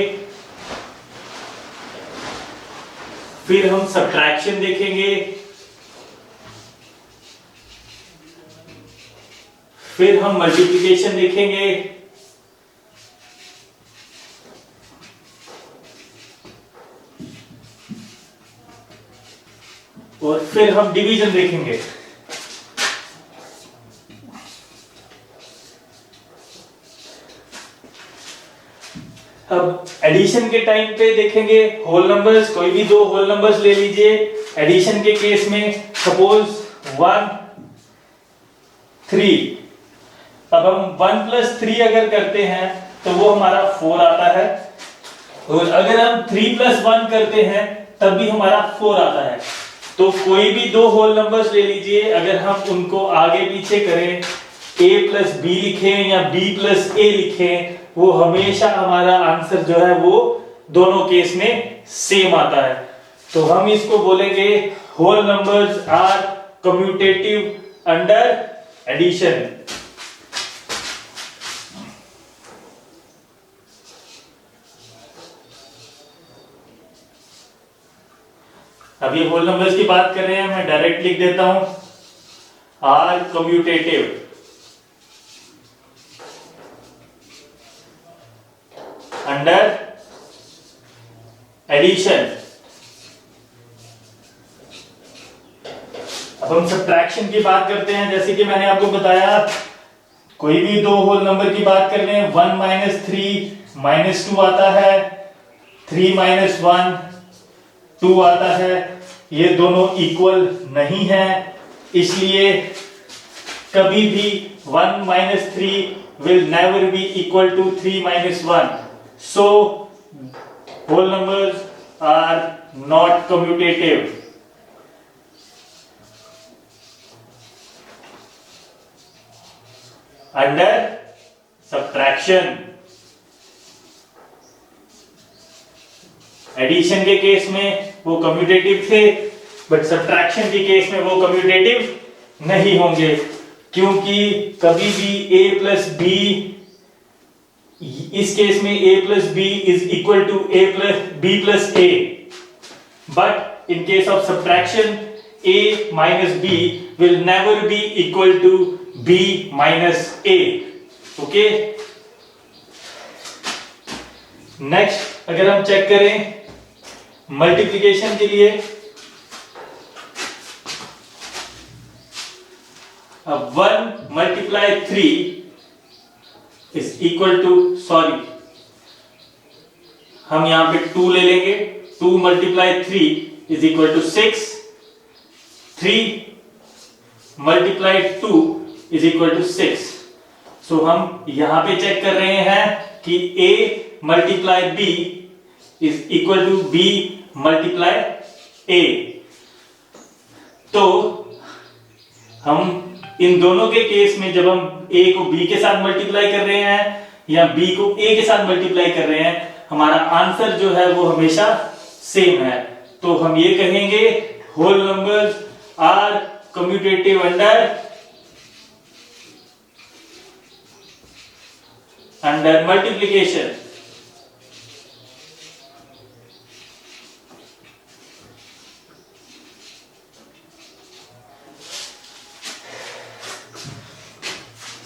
फिर हम सब्ट्रैक्शन देखेंगे, फिर हम मल्टीप्लिकेशन देखेंगे, और फिर हम डिवीजन देखेंगे। अब एडिशन के टाइम पे देखेंगे होल नंबर्स, कोई भी दो होल नंबर्स ले लीजिए। एडिशन के केस में सपोज 1 3, अब हम 1 प्लस 3 अगर करते हैं तो वो हमारा 4 आता है, और अगर हम 3 प्लस 1 करते हैं तब भी हमारा 4 आता है। तो कोई भी दो होल नंबर्स ले लीजिए, अगर हम उनको आगे पीछे करें, a प्लस बी लिखें या b प्लस a लिखें, वो हमेशा हमारा आंसर जो है वो दोनों केस में सेम आता है। तो हम इसको बोलेंगे whole numbers are commutative under addition. अब ये होल नंबर्स की बात कर रहे हैं, मैं डायरेक्ट लिख देता हूं, आर कम्यूटेटिव अंडर एडिशन। अब हम सब्ट्रैक्शन की बात करते हैं। जैसे कि मैंने आपको बताया, कोई भी दो होल नंबर की बात कर रहे हैं, 1 माइनस 3 माइनस 2 आता है, 3 माइनस 1 2 आता है। ये दोनों इक्वल नहीं है, इसलिए कभी भी 1 minus 3 will never be equal to 3 minus 1. So whole numbers are not commutative. Under subtraction, addition के केस में वो कम्यूटेटिव थे, बट सब्ट्रैक्शन के केस में वो कम्यूटेटिव नहीं होंगे, क्योंकि कभी भी a प्लस बी, इस केस में a plus B is equal to a plus b plus a, but in case of subtraction a minus b will never be equal to b minus a। Okay, next अगर हम check करें multiplication के लिए, अब 1 multiply 3 is equal to, sorry हम यहां पे 2 ले लेंगे, 2 multiply 3 is equal to 6, 3 multiply 2 is equal to 6। So हम यहां पे चेक कर रहे हैं कि a multiply b is equal to b multiply a। तो हम इन दोनों के केस में जब हम a को b के साथ मल्टीप्लाई कर रहे हैं या b को a के साथ मल्टीप्लाई कर रहे हैं, हमारा आंसर जो है वो हमेशा सेम है। तो हम ये कहेंगे whole numbers are commutative under multiplication.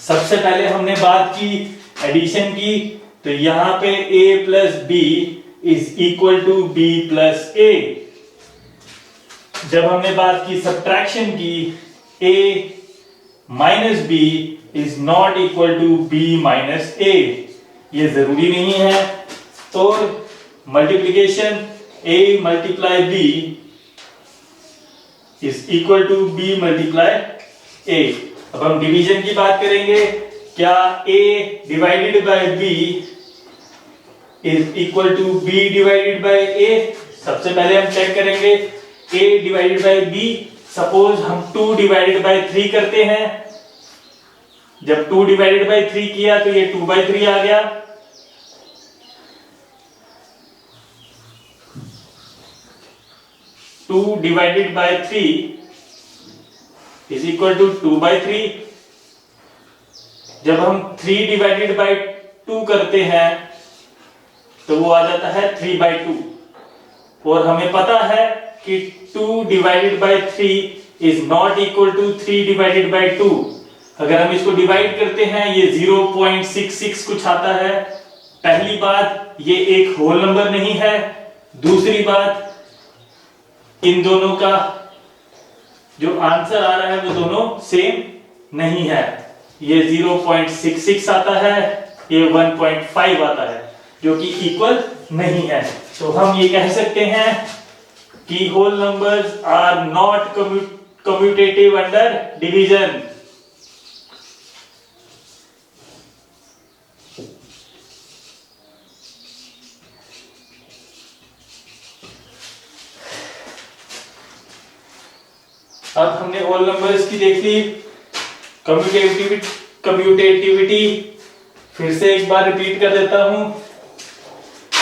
सबसे पहले हमने बात की एडिशन की, तो यहां पे a plus B is equal to B plus A. जब हमने बात की सब्ट्रैक्शन की, a minus B is not equal to b minus A, ये जरूरी नहीं है। और multiplication a multiply b is equal to b multiply a। अब हम डिवीजन की बात करेंगे, क्या a divided by b is equal to b divided by a। सबसे पहले हम चेक करेंगे a divided by b। Suppose हम 2 डिवाइडेड बाय 3 करते हैं, जब 2 डिवाइडेड बाय 3 किया तो ये 2/3 आ गया। Two divided by 3 is equal to 2/3। जब हम 3 डिवाइडेड बाय 2 करते हैं तो वो आ जाता है 3/2। और हमें पता है कि 2 divided by 3 is not equal to 3 divided by 2। अगर हम इसको डिवाइड करते हैं ये 0.66 कुछ आता है। पहली बात, ये एक होल नंबर नहीं है। दूसरी बात, इन दोनों का जो आंसर आ रहा है वो दोनों सेम नहीं है। ये 0.66 आता है, ये 1.5 आता है, जो कि इक्वल नहीं है। तो हम ये कह सकते हैं कि whole numbers are not commutative under division. अब हमने होल नंबर्स की देख ली, कम्यूटेटिविटी फिर से एक बार रिपीट कर देता हूं।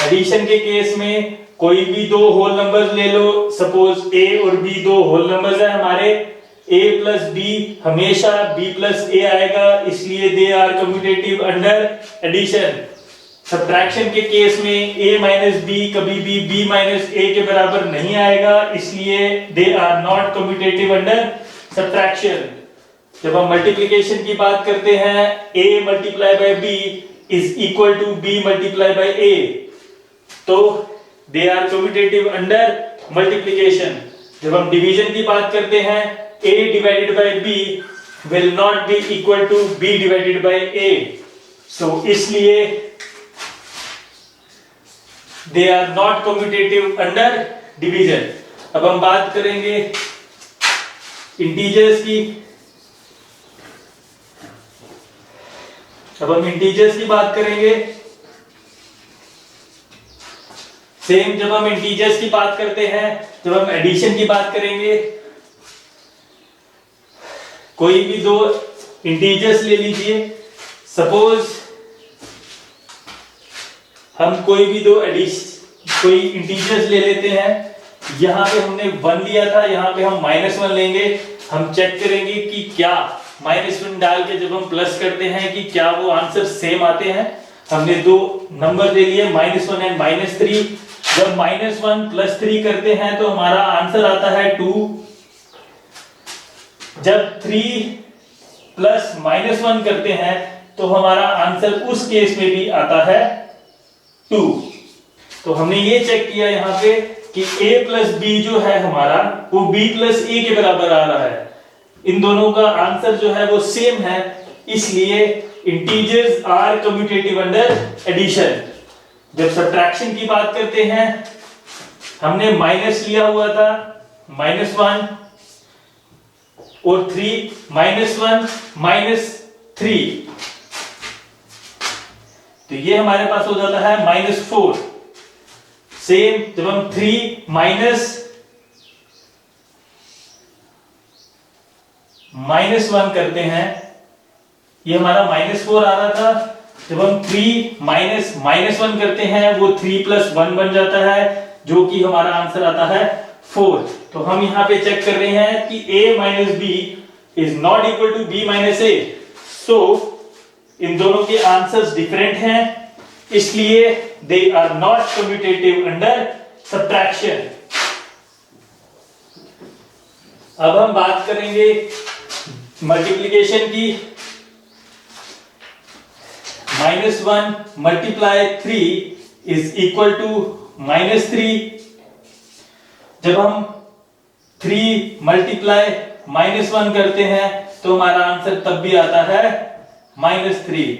एडिशन के केस में कोई भी दो होल नंबर्स ले लो, सपोज a और b दो होल नंबर्स हैं हमारे, a प्लस बी हमेशा b प्लस a आएगा, इसलिए they are commutative under addition. Subtraction के केस में a माइनस बी कभी भी b माइनस a के बराबर नहीं आएगा, इसलिए they are not commutative under subtraction. जब हम मल्टीप्लिकेशन की बात करते हैं a multiply by b is equal to b multiply by a, तो they are commutative under multiplication. जब हम डिवीजन की बात करते हैं a divided by b will not be equal to b divided by a, so इसलिए they are not commutative under division. अब हम बात करेंगे इंटीजर्स की। अब हम इंटीजर्स की बात करेंगे। सेम जब हम इंटीजर्स की बात करते हैं, जब हम एडिशन की बात करेंगे, कोई भी दो इंटीजर्स ले लीजिए। सपोज हम कोई भी दो कोई इंटीजर्स ले लेते हैं। यहां पे हमने 1 लिया था, यहां पे हम -1 लेंगे। हम चेक करेंगे कि क्या -1 डाल के जब हम प्लस करते हैं कि क्या वो आंसर सेम आते हैं। हमने दो नंबर ले लिए -1 एंड -3। जब -1 + 3 करते हैं तो हमारा आंसर आता है 2। जब 3 प्लस -1 करते हैं तो हमारा आंसर उस केस में भी आता है 2। तो हमने ये चेक किया यहाँ पे कि a प्लस बी जो है हमारा वो b प्लस a के बराबर आ रहा है। इन दोनों का आंसर जो है वो सेम है, इसलिए integers are commutative under addition. जब सब्ट्रैक्शन की बात करते हैं, हमने माइनस लिया हुआ था -1 और 3 -1 -3, तो ये हमारे पास हो जाता है -4। सेम जब हम 3 -1 करते हैं, ये हमारा -4 आ रहा था। जब हम 3 -1 करते हैं वो 3 + 1 बन जाता है, जो कि हमारा आंसर आता है 4। तो हम यहां पे चेक कर रहे हैं कि a minus b is not equal to b minus a। So इन दोनों के आंसर्स डिफरेंट हैं, इसलिए they are not commutative under subtraction. अब हम बात करेंगे मल्टीप्लिकेशन की। -1 मल्टीप्लाई 3 इज इक्वल टू -3। जब हम 3 मल्टीप्लाई -1 करते हैं तो हमारा आंसर तब भी आता है -3।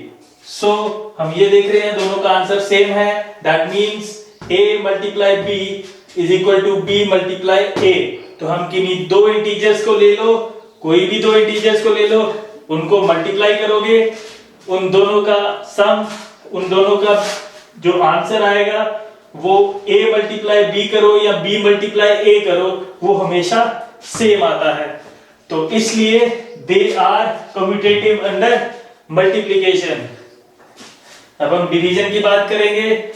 सो हम ये देख रहे हैं दोनों का आंसर सेम है। That means a multiply b is equal to b multiply a। तो हम किन्हीं दो इंटीजर्स को ले लो, कोई भी दो इंटीजर्स को ले लो, उनको मल्टीप्लाई करोगे, उन दोनों का सम, उन दोनों का जो आंसर आएगा वो a मल्टीप्लाई b करो या b मल्टीप्लाई a करो, वो हमेशा सेम आता है। तो इसलिए they are commutative under multiplication. अब हम डिवीजन की बात करेंगे।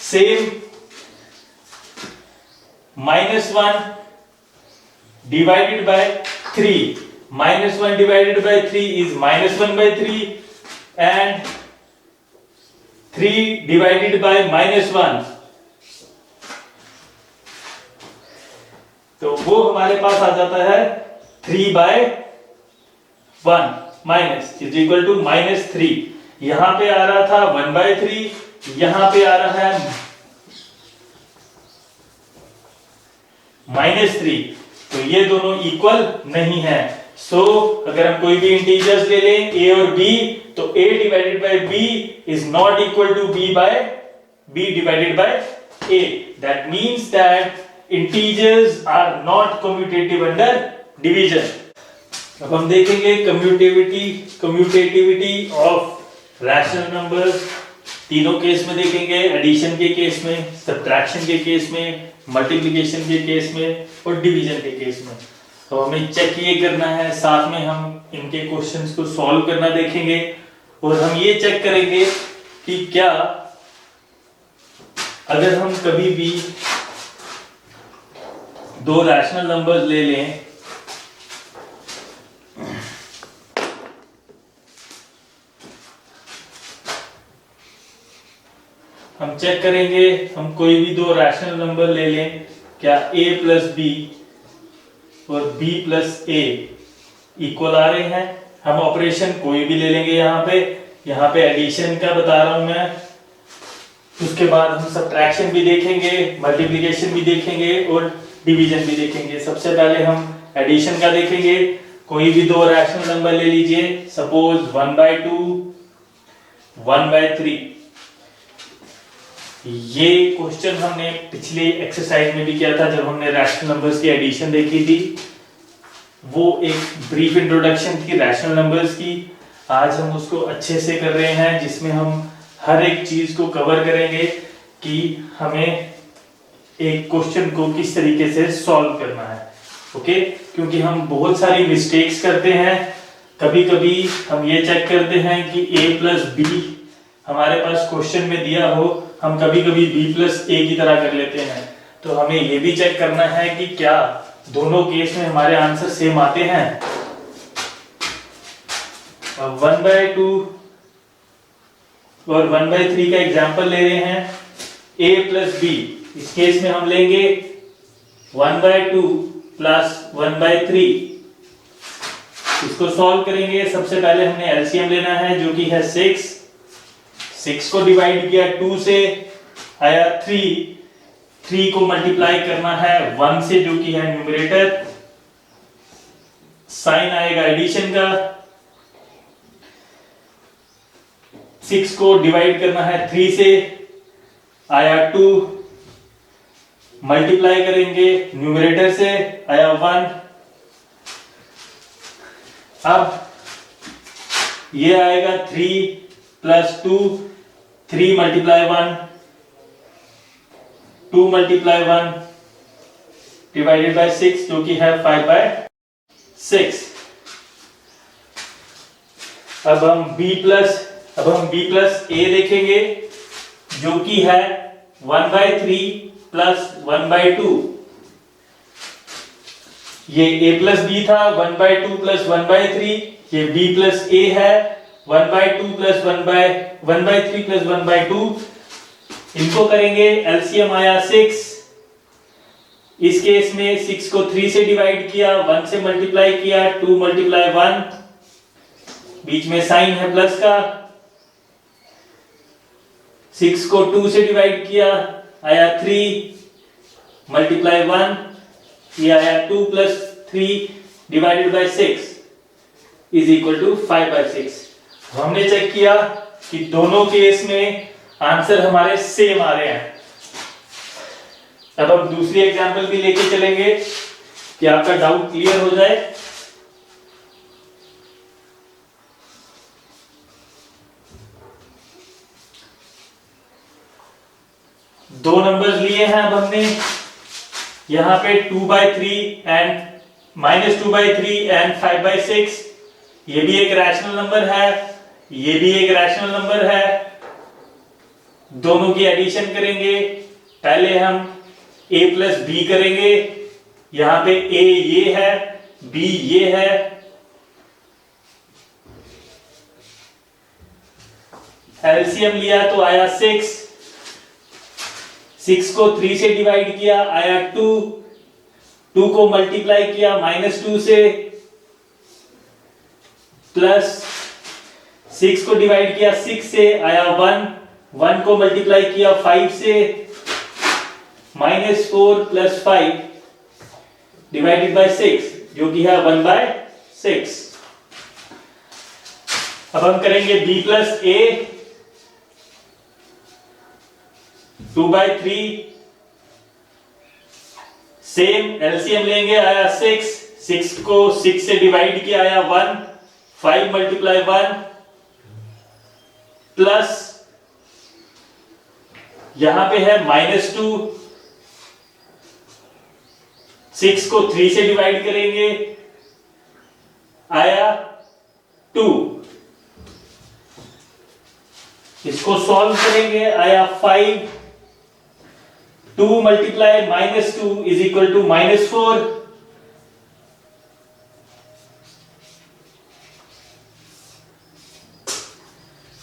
Same -1 divided by 3, -1 divided by 3 is -1/3 and 3 divided by -1, तो वो हमारे पास आ जाता है 3/1 माइनस इज इक्वल टू -3। यहां पे आ रहा था 1/3, यहां पे आ रहा है -3, तो ये दोनों इक्वल नहीं है। सो अगर हम कोई भी इंटीजर्स ले लें a और b, तो a divided by b is not equal to b divided by a। That means that integers are not commutative under division. अब हम देखेंगे कम्यूटेटिविटी ऑफ रैशनल नंबर्स। तीनों केस में देखेंगे, एडिशन के केस में, सब्ट्रैक्शन के केस में, मल्टीप्लिकेशन के केस में और डिवीजन के केस में। तो हमें चेक ये करना है, साथ में हम इनके क्वेश्चंस को सॉल्व करना देखेंगे और हम ये चेक करेंगे कि क्या अगर हम कभी भी दो रैशनल नंबर्स ले लें हम चेक करेंगे, हम कोई भी दो रैशनल नंबर ले लें, क्या a प्लस बी और b प्लस ए इक्वल आ रहे हैं। हम ऑपरेशन कोई भी ले लेंगे, यहाँ पे एडिशन का बता रहा हूं मैं। उसके बाद हम सब्ट्रैक्शन भी देखेंगे, मल्टीप्लिकेशन भी देखेंगे और डिवीजन भी देखेंगे। सबसे पहले हम एडिशन का देखेंगे। कोई भी दो रैशनल नंबर ले लीजिए, सपोज 1/2 1/3। ये क्वेश्चन हमने पिछले एक्सरसाइज में भी किया था जब हमने रैशनल नंबर्स की एडिशन देखी थी। वो एक ब्रीफ इंट्रोडक्शन थी रैशनल नंबर्स की। आज हम उसको अच्छे से कर रहे हैं, जिसमें हम हर एक चीज को कवर करेंगे कि हमें एक क्वेश्चन को किस तरीके से सॉल्व करना है। ओके, क्योंकि हम बहुत सारी मिस्टेक्स करते हैं। कभी कभी हम ये चेक करते हैं कि a प्लस बी हमारे पास क्वेश्चन में दिया हो, हम कभी कभी b प्लस ए की तरह कर लेते हैं। तो हमें ये भी चेक करना है कि क्या दोनों केस में हमारे आंसर सेम आते हैं। 1/2 और 1/3 का एग्जांपल ले रहे हैं। a प्लस बी, इस केस में हम लेंगे 1/2 प्लस 1/3। इसको सॉल्व करेंगे। सबसे पहले हमने एलसीएम लेना है जो कि है 6। 6 को डिवाइड किया 2 से, आया 3। 3 को मल्टीप्लाई करना है 1 से जो कि है न्यूमरेटर। साइन आएगा एडिशन का। 6 को डिवाइड करना है 3 से, आया 2। मल्टीप्लाई करेंगे न्यूमरेटर से, आया 1। अब ये आएगा 3 plus 2। 3 multiply 1, 2 multiply 1 divided by 6 जो कि है 5/6। अब हम b प्लस a देखेंगे जो कि है 1/3 प्लस 1/2। ये a प्लस b था 1/2 प्लस 1/3। ये b प्लस a है 1/2 प्लस 1/3 प्लस 1/2। इनको करेंगे, एलसीएम आया 6। इस केस में 6 को 3 से डिवाइड किया, 1 से मल्टीप्लाई किया, 2 मल्टीप्लाई 1, बीच में साइन है प्लस का। 6 को 2 से डिवाइड किया, आया 3 मल्टीप्लाई 1, ये आया 2 plus 3 divided by 6 is equal to 5/6। हमने चेक किया कि दोनों केस में आंसर हमारे सेम आ रहे हैं। अब हम दूसरी एग्जांपल भी लेके चलेंगे कि आपका डाउट क्लियर हो जाए। दो नंबर्स लिए हैं अब हमने, यहां पे 2/3 एंड -2/3 एंड 5/6। ये भी एक रैशनल नंबर है, ये भी एक रैशनल नंबर है। दोनों की एडिशन करेंगे। पहले हम a प्लस बी करेंगे। यहां पे a ये है, b ये है। एलसीएम लिया तो आया 6। 6 को 3 से डिवाइड किया, आया 2। 2 को मल्टीप्लाई किया -2 से, प्लस 6 को डिवाइड किया 6 से, आया 1। 1 को मल्टीप्लाई किया 5 से, -4 प्लस 5 डिवाइडेड बाय 6 जो कि है 1/6। अब हम करेंगे b plus a 2/3। Same LCM लेंगे, आया 6। 6 को 6 से डिवाइड किया, आया 1। 5 मल्टीप्लाई 1 प्लस यहां पे है -2। 6 को 3 से डिवाइड करेंगे, आया 2। इसको सॉल्व करेंगे, आया 5। 2 multiply -2 is equal to -4।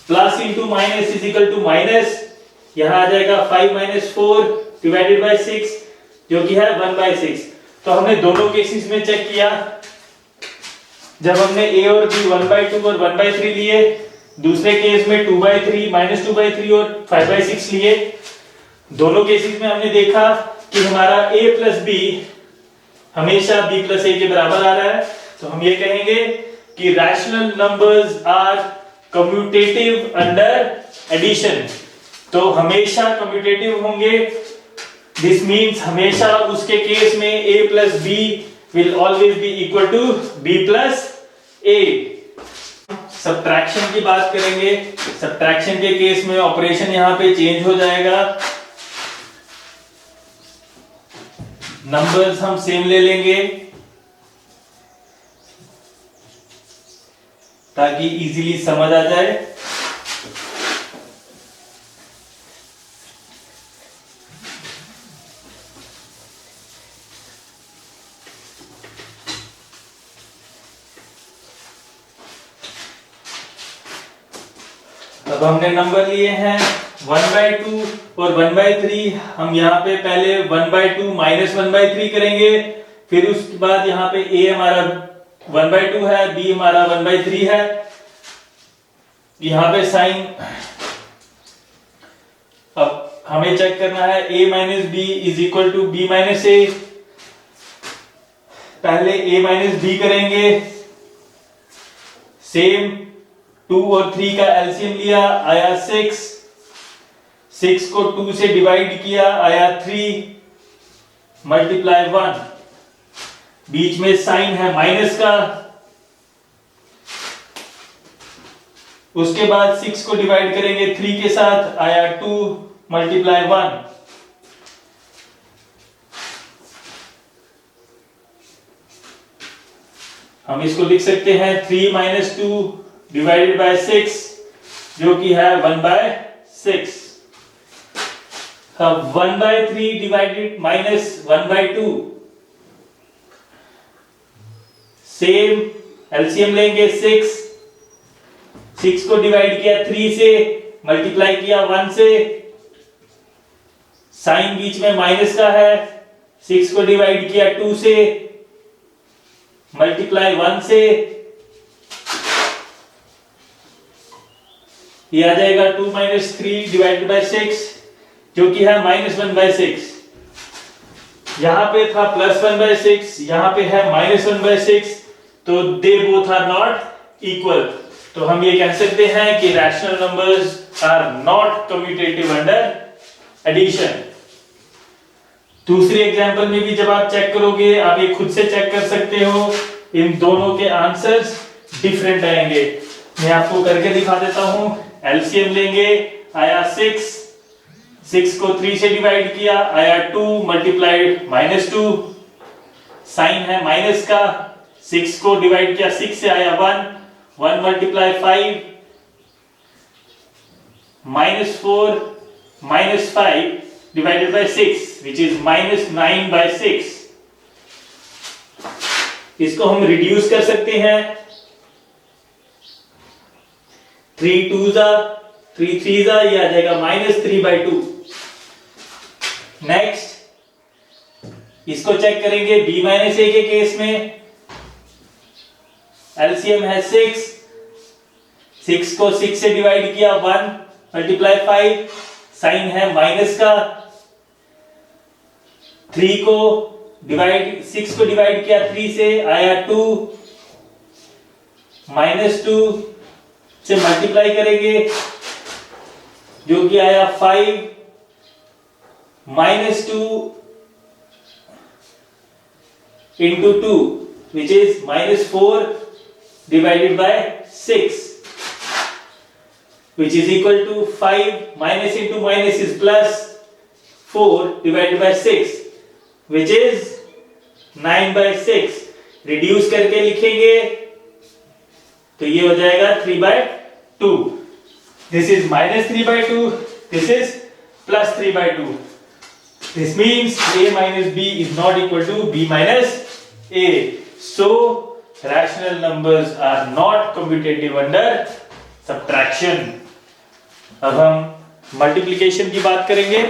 Plus into minus is equal to minus. यहाँ आ जाएगा 5 माइनस 4 डिवाइडेड बाय 6 जो कि है 1/6। तो हमने दोनों केसेस में चेक किया, जब हमने a और b 1/2 और 1/3 लिए, दूसरे केस में 2/3 माइनस 2/3 और 5/6 लिए। दोनों केसेस में हमने देखा कि हमारा a प्लस b हमेशा b प्लस a के बराबर आ रहा है। तो हम ये कहेंगे कि rational numbers are commutative under addition. तो हमेशा कम्यूटेटिव होंगे, दिस मीन्स हमेशा उसके केस में a plus b will always be equal to b plus a। Subtraction की बात करेंगे। सब्ट्रैक्शन के केस में ऑपरेशन यहां पे चेंज हो जाएगा, नंबर्स हम सेम ले लेंगे ताकि इजीली समझ आ जाए। अब हमने नंबर लिए हैं 1/2 और 1/3। हम यहाँ पे पहले 1/2 माइनस 1/3 करेंगे, फिर उसके बाद यहाँ पे a हमारा 1/2 है, b हमारा 1/3 है। यहाँ पे साइन अब हमें चेक करना है a minus b is equal to b minus a। पहले a माइनस b करेंगे, सेम 2 और 3 का एलसीएम लिया, आया 6। 6 को 2 से डिवाइड किया, आया 3 मल्टीप्लाई 1। बीच में साइन है माइनस का। उसके बाद 6 को डिवाइड करेंगे 3 के साथ, आया 2 मल्टीप्लाई 1। हम इसको लिख सकते हैं 3 माइनस 2 डिवाइडेड बाय 6 जो कि है 1/6। अब 1/3 डिवाइडेड माइनस 1/2, सेम एलसीएम लेंगे 6। 6 को डिवाइड किया 3 से, मल्टीप्लाई किया 1 से, साइन बीच में माइनस का है। 6 को डिवाइड किया 2 से, मल्टीप्लाई 1 से, ये आ जाएगा 2 माइनस 3 डिवाइडेड बाय 6 जो कि है माइनस 1/6। यहां पे था प्लस 1/6, यहां पे है माइनस 1/6, तो they both are not equal. तो हम ये कह सकते हैं कि rational numbers are not commutative under addition. दूसरी एग्जांपल में भी जब आप चेक करोगे, आप ये खुद से चेक कर सकते हो, इन दोनों के आंसर्स डिफरेंट आएंगे। मैं आपको करके दिखा देता हूं। एलसीएम लेंगे, आया 6। 6 को 3 से डिवाइड किया, आया 2 मल्टीप्लाइड -2। साइन है माइनस का। 6 को डिवाइड किया 6 से, आया 1। 1 multiply 5 -4 -5 divided by 6 which is -9/6। इसको हम रिड्यूस कर सकते हैं। 3 2s 3 3s ये आ जाएगा -3/2। नेक्स्ट इसको चेक करेंगे b माइनस a के केस में। एलसीएम है 6। 6 को 6 से डिवाइड किया 1 मल्टीप्लाई 5, साइन है माइनस का। 6 को डिवाइड किया 3 से, आया 2 -2 से मल्टीप्लाई करेंगे जो कि आया 5 -2 into 2 which is -4 divided by 6 which is equal to 5 minus into minus is plus 4 divided by 6 which is 9/6। Reduce करके लिखेंगे तो ये हो जाएगा 3/2। This is -3/2, this is +3/2। This means a minus b is not equal to b minus a. So rational numbers are not commutative under subtraction। अब हम multiplication की बात करेंगे।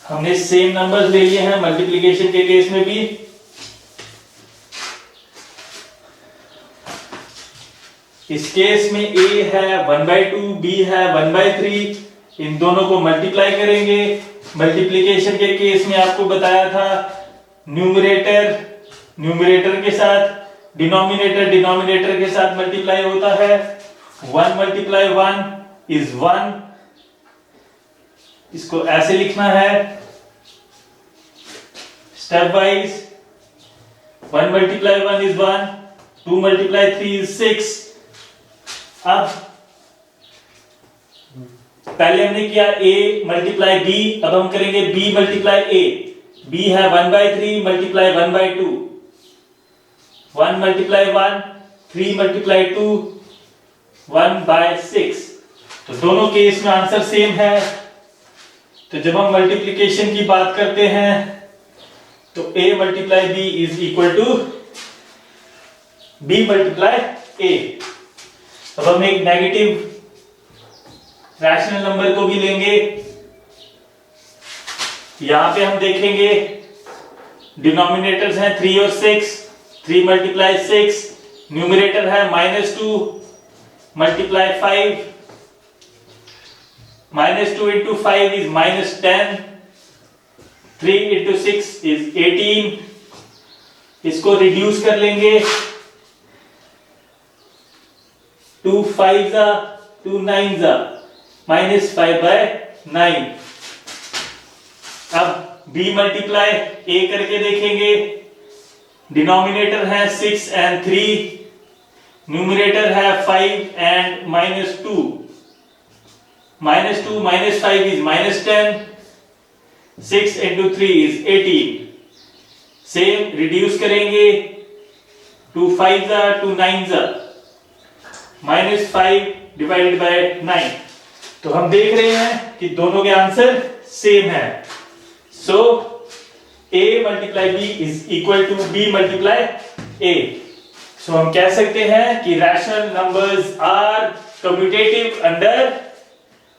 हमने सेम नंबर्स ले लिए हैं मल्टीप्लिकेशन के केस में भी। इस केस में a है 1/2, b है 1/3, इन दोनों को मल्टीप्लाई करेंगे। मल्टीप्लिकेशन के केस में आपको बताया था न्यूमरेटर न्यूमरेटर के साथ, डिनोमिनेटर डिनोमिनेटर के साथ मल्टीप्लाई होता है। 1 × 1 इज 1, इसको ऐसे लिखना है स्टेप वाइज। 1 × 1 is 1, 2 × 3 is 6। अब पहले हमने किया a × b, अब हम करेंगे b × a। b है 1/3 मल्टीप्लाई 1/2, 1 × 1, 3 × 2, 1/6। तो दोनों केस में आंसर सेम है। तो जब हम मल्टीप्लिकेशन की बात करते हैं तो a × b is equal to b × a। अब हम एक नेगेटिव रैशनल नंबर को भी लेंगे। यहां पे हम देखेंगे डिनोमिनेटर्स हैं 3 और 6, 3 × 6, न्यूमरेटर है -2 × 5, -2 × 5 is -10, 3 × 6 is 18। इसको रिड्यूस कर लेंगे, 2 5s are 2 9s are -5/9। अब b मल्टीप्लाई a करके देखेंगे। डिनोमिनेटर है 6 and 3, न्यूमरेटर है 5 and -2। -2 - 5 is -10, 6 × 3 is 18। Same reduce करेंगे, 2 5s are 2 9s are -5/9। तो हम देख रहे हैं कि दोनों के आंसर सेम है। So a × b is equal to b × a। So हम कह सकते हैं कि rational numbers are commutative under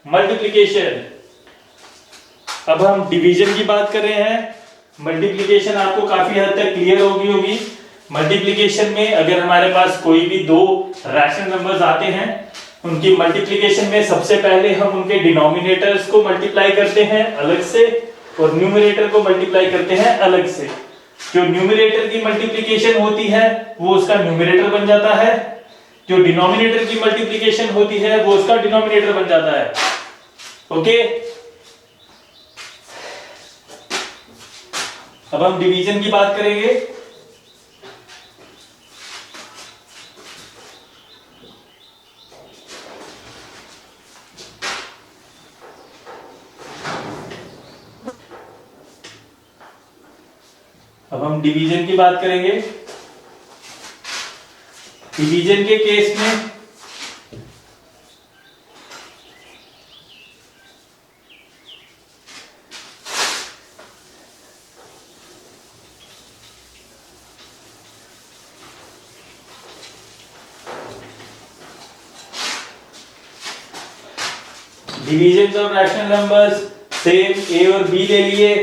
multiplication. अब हम डिवीजन की बात कर रहे हैं। मल्टीप्लिकेशन आपको काफी हद तक क्लियर होगी। मल्टीप्लिकेशन में अगर हमारे पास कोई भी दो रैशनल नंबर्स आते हैं, उनकी मल्टीप्लिकेशन में सबसे पहले हम उनके डिनोमिनेटर्स को मल्टीप्लाई करते हैं अलग से और न्यूमरेटर को मल्टीप्लाई करते हैं अलग से। जो न्यूमरेटर की मल्टीप्लिकेशन होती है वो उसका न्यूमरेटर बन जाता है, जो डिनोमिनेटर की मल्टीप्लिकेशन होती है वो उसका डिनोमिनेटर बन जाता है। ओके, अब हम डिवीजन की बात करेंगे। अब हम डिवीजन की बात करेंगे। डिवीजन के केस में division of rational numbers same a और b ले लिए।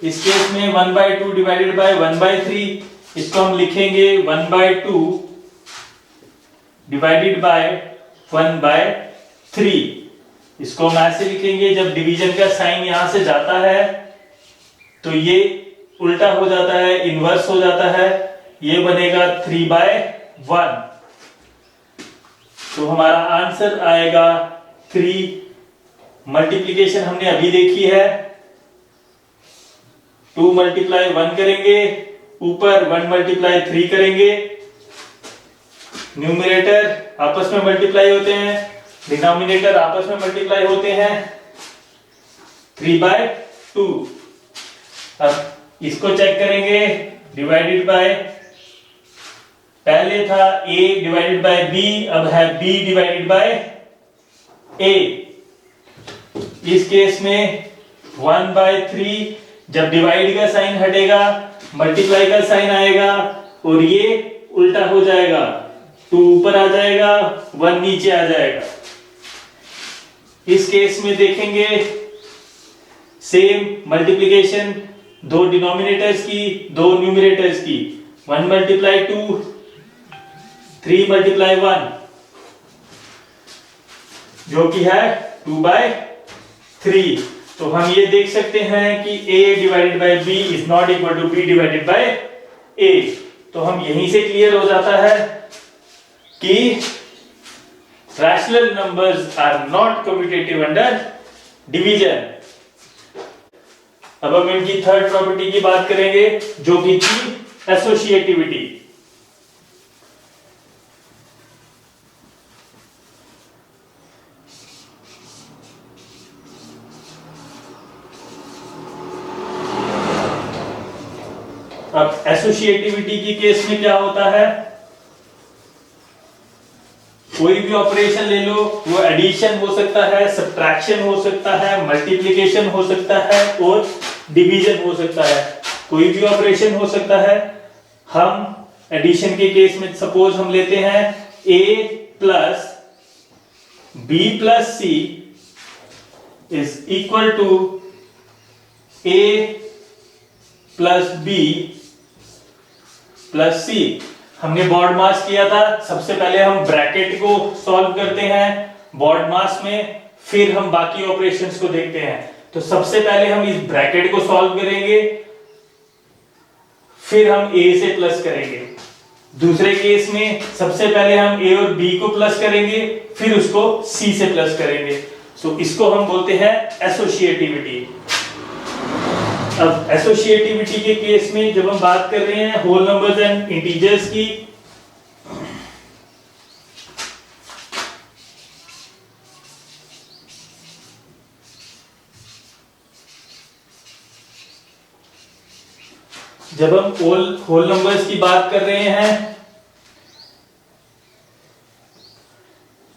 इस केस में 1/2 डिवाइडेड बाय 1/3, इसको हम लिखेंगे 1/2 डिवाइडेड बाय 1/3। इसको हम ऐसे लिखेंगे, जब डिवीजन का साइन यहां से जाता है तो ये उल्टा हो जाता है, इनवर्स हो जाता है, ये बनेगा 3/1। तो हमारा आंसर आएगा 3। मल्टीप्लिकेशन हमने अभी देखी है, 2 × 1 करेंगे, ऊपर 1 × 3 करेंगे। न्यूमरेटर आपस में मल्टीप्लाई होते हैं, डिनोमिनेटर आपस में मल्टीप्लाई होते हैं, 3/2। अब इसको चेक करेंगे, डिवाइडेड बाय, पहले था a डिवाइडेड बाय b, अब है b डिवाइडेड बाय a। इस केस में 1/3, जब डिवाइड का साइन हटेगा मल्टीप्लाई का साइन आएगा और ये उल्टा हो जाएगा, 2 ऊपर आ जाएगा 1 नीचे आ जाएगा। इस केस में देखेंगे सेम मल्टीप्लिकेशन, 2 डिनोमिनेटर्स की 2 न्यूमरेटर्स की, 1 × 2 3 × 1 जो कि है 2/3। तो हम ये देख सकते हैं कि a divided by b is not equal to b divided by a। तो हम यहीं से क्लियर हो जाता है कि rational numbers are not commutative under division. अब हम इनकी थर्ड प्रॉपर्टी की बात करेंगे जो कि थी एसोसिएटिविटी। अब एसोसिएटिविटी की केस में क्या होता है, कोई भी ऑपरेशन ले लो, वो एडिशन हो सकता है, सब्ट्रैक्शन हो सकता है, मल्टीप्लिकेशन हो सकता है और डिवीजन हो सकता है। कोई भी ऑपरेशन हो सकता है। हम एडिशन के केस में सपोज हम लेते हैं a plus b plus c is equal to a plus b plus c। हमने बॉड मास किया था, सबसे पहले हम ब्रैकेट को सॉल्व करते हैं बॉड मास में, फिर हम बाकी ऑपरेशंस को देखते हैं। तो सबसे पहले हम इस ब्रैकेट को सॉल्व करेंगे, फिर हम a से प्लस करेंगे। दूसरे केस में सबसे पहले हम a और b को प्लस करेंगे, फिर उसको c से प्लस करेंगे। सो इसको हम बोलते हैं एसोसिएटिविटी। अब एसोसिएटिविटी के केस में जब हम बात कर रहे हैं होल नंबर्स एंड इंटीजर्स की, जब हम होल नंबर्स की बात कर रहे हैं,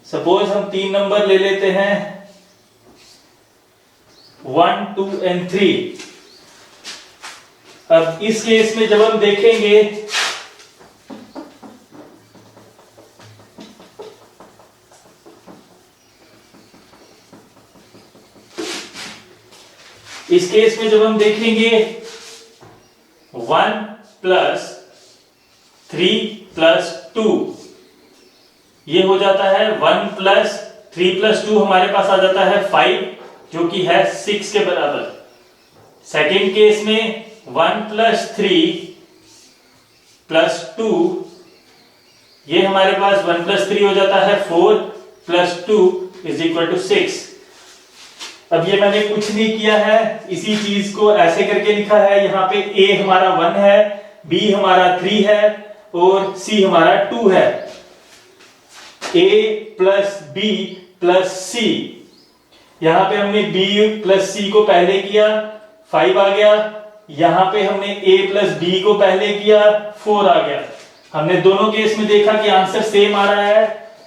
सपोज हम 3 नंबर ले लेते हैं 1, 2 and 3। अब इस केस में जब हम देखेंगे इस केस में जब हम देखेंगे 1 प्लस 3 प्लस 2 ये हो जाता है 1 प्लस 3 प्लस 2 हमारे पास आ जाता है 5 जो कि है 6 के बराबर। सेकेंड केस में 1 प्लस 3 प्लस 2 ये हमारे पास 1 प्लस 3 हो जाता है 4 प्लस 2 इज इक्वल टू 6। अब ये मैंने कुछ नहीं किया है, इसी चीज को ऐसे करके लिखा है। यहाँ पे a हमारा 1 है, b हमारा 3 है और c हमारा 2 है। a plus b plus c, यहाँ पे हमने b प्लस c को पहले किया 5 आ गया, यहाँ पे हमने a प्लस b को पहले किया 4 आ गया। हमने दोनों केस में देखा कि आंसर सेम आ रहा है,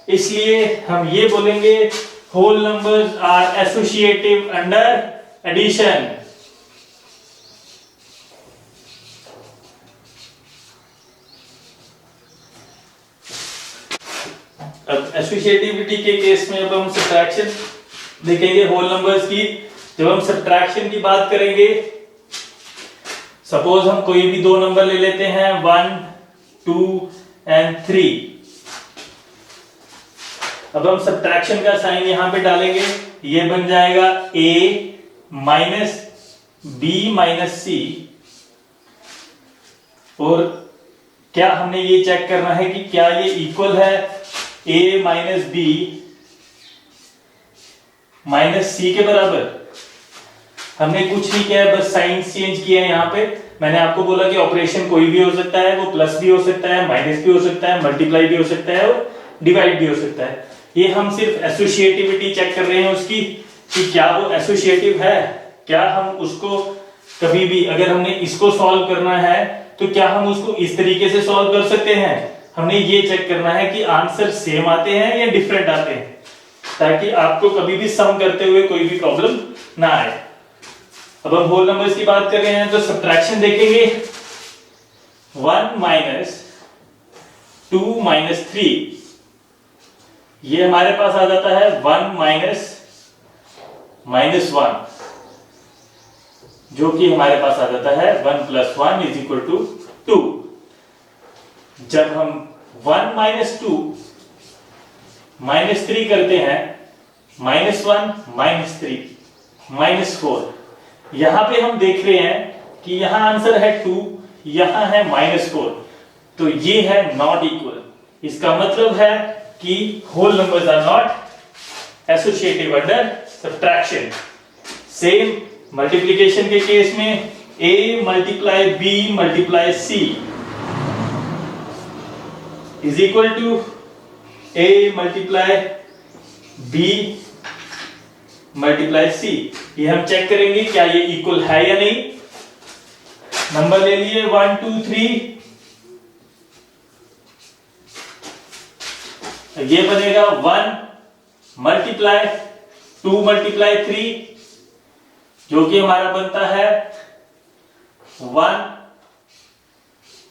इसलिए हम ये बोलेंगे whole numbers are associative under addition. अब एसोसिएटिविटी के केस में अब हम सब्ट्रैक्शन देखेंगे होल नंबर्स की। जब हम सब्ट्रैक्शन की बात करेंगे, सपोज हम कोई भी 2 नंबर ले लेते हैं 1, 2 and 3। अब हम सब्ट्रैक्शन का साइन यहां पे डालेंगे, ये बन जाएगा a minus b minus c। और क्या हमने ये चेक करना है कि क्या ये इक्वल है a minus b minus c के बराबर। हमने कुछ नहीं किया है, बस साइन चेंज किया है। यहाँ पे मैंने आपको बोला कि ऑपरेशन कोई भी हो सकता है, वो प्लस भी हो सकता है, माइनस भी हो सकता है, मल्टीप्लाई भी हो सकता है और डिवाइड भी हो सकता है। ये हम सिर्फ एसोसिएटिविटी चेक कर रहे हैं उसकी कि क्या वो एसोसिएटिव है, क्या हम उसको कभी भी अगर हमने इसको सॉल्व करना है तो क्या हम उसको इस तरीके से सॉल्व कर सकते हैं। हमने ये चेक करना है कि आंसर सेम आते हैं या डिफरेंट आते हैं। ताकि आपको कभी भी सम करते हुए कोई भी प्रॉब्लम ना आए। अब हम होल नंबर्स की बात कर रहे हैं तो सब्ट्रैक्शन देखेंगे। 1 माइनस 2 माइनस 3, ये हमारे पास आ जाता है 1 माइनस माइनस 1, जो कि हमारे पास आ जाता है 1 प्लस 1 इज इक्वल टू 2। जब हम 1 माइनस 2 माइनस 3 करते हैं, माइनस 1 माइनस 3 माइनस 4, यहां पे हम देख रहे हैं कि यहां आंसर है 2, यहां है माइनस 4, तो ये है नॉट इक्वल। इसका मतलब है कि whole numbers are not associative under subtraction. Same multiplication के केस में a multiply b multiply c is equal to a multiply b multiply c। ये हम चेक करेंगे क्या ये इक्वल है या नहीं। नंबर ले लिए 1 2 3, ये बनेगा 1 मल्टीप्लाई 2 मल्टीप्लाई 3, जो कि हमारा बनता है 1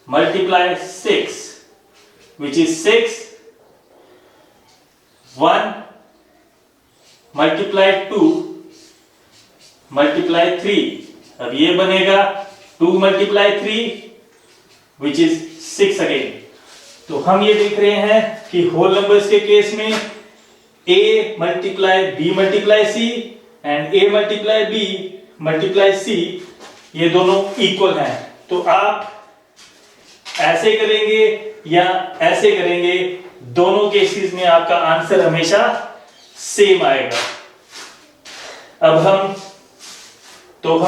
multiply 6 which is 6, 1 multiply 2 multiply 3, अब ये बनेगा 2 मल्टीप्लाई 3 विच इज 6 अगेन। तो हम ये देख रहे हैं कि होल नंबर्स के केस में a multiply b multiply c and a multiply b multiply c, ये दोनों इक्वल हैं। तो आप ऐसे करेंगे या ऐसे करेंगे, दोनों केसेस में आपका आंसर हमेशा सेम आएगा। अब हम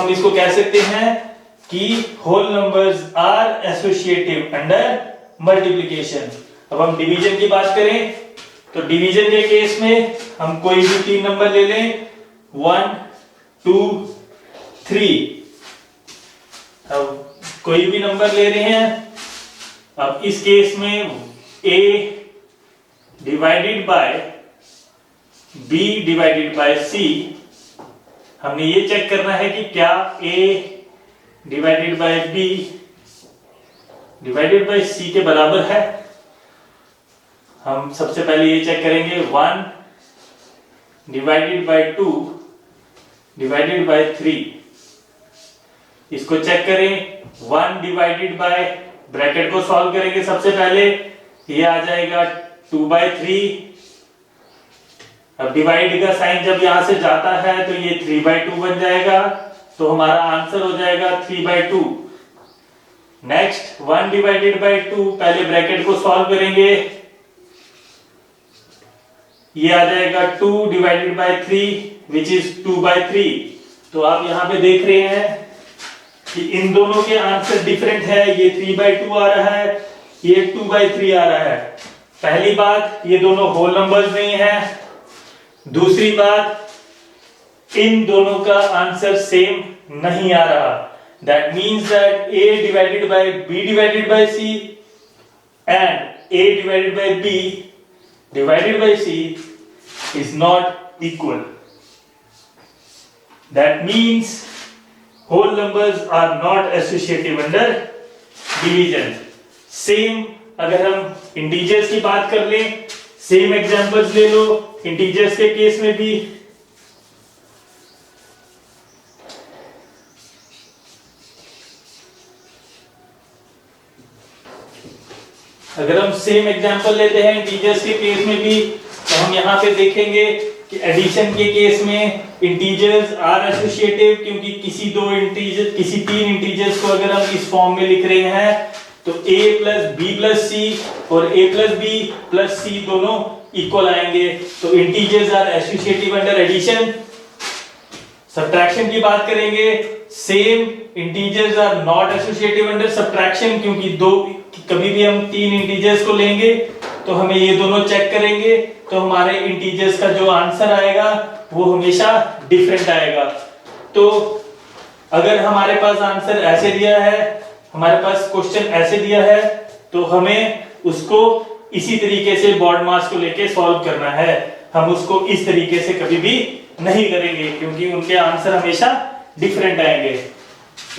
इसको कह सकते हैं कि whole numbers are associative under multiplication. अब हम डिवीजन की बात करें तो डिवीजन के केस में हम कोई भी 3 नंबर ले लें, 1 2 3। अब कोई भी नंबर ले रहे हैं, अब इस केस में a divided by b divided bye c, हमने ये चेक करना है कि क्या a divided by b divided bye c के बराबर है। हम सबसे पहले ये चेक करेंगे 1 डिवाइडेड बाय 2 डिवाइडेड बाय 3, इसको चेक करें। 1 डिवाइडेड बाय, ब्रैकेट को सॉल्व करेंगे सबसे पहले, ये आ जाएगा 2 बाय 3। अब डिवाइड का साइन जब यहां से जाता है तो ये 3 बाय 2 बन जाएगा, तो हमारा आंसर हो जाएगा 3 बाय 2। नेक्स्ट 1 डिवाइडेड बाय 2, पहले ब्रैकेट को सॉल्व करेंगे, ये आ जाएगा 2 divided by 3 which is 2 by 3। तो आप यहां पे देख रहे हैं कि इन दोनों के आंसर डिफरेंट है, ये 3 बाय 2 आ रहा है, ये 2 बाय 3 आ रहा है। पहली बात, ये दोनों होल नंबर्स नहीं है। दूसरी बात, इन दोनों का आंसर सेम नहीं आ रहा। That means that a divided by b divided bye c and a divided by b divided by c is not equal. That means whole numbers are not associative under division. Same अगर हम integers की बात कर लें, same examples ले लो integers के case में भी। अगर हम सेम एग्जांपल लेते हैं इंटीजर्स के केस में भी, तो हम यहाँ पे देखेंगे कि एडिशन के केस में इंटीजर्स आर एसोसिएटिव, क्योंकि किसी 3 इंटीजर्स को अगर हम इस फॉर्म में लिख रहे हैं तो a plus b plus c और a plus b plus c दोनों इक्वल आएंगे। तो integers are associative under addition. Subtraction की बात करेंगे, same integers are not associative under subtraction, क्योंकि कभी भी हम 3 इंटीजर्स को लेंगे तो हमें ये दोनों चेक करेंगे, तो हमारे इंटीजर्स का जो आंसर आएगा वो हमेशा डिफरेंट आएगा। तो अगर हमारे पास आंसर ऐसे दिया है, हमारे पास क्वेश्चन ऐसे दिया है, तो हमें उसको इसी तरीके से बॉड मास को लेके सॉल्व करना है। हम उसको इस तरीके से कभी भी नहीं करेंगे, क्योंकि उनके आंसर हमेशा डिफरेंट आएंगे।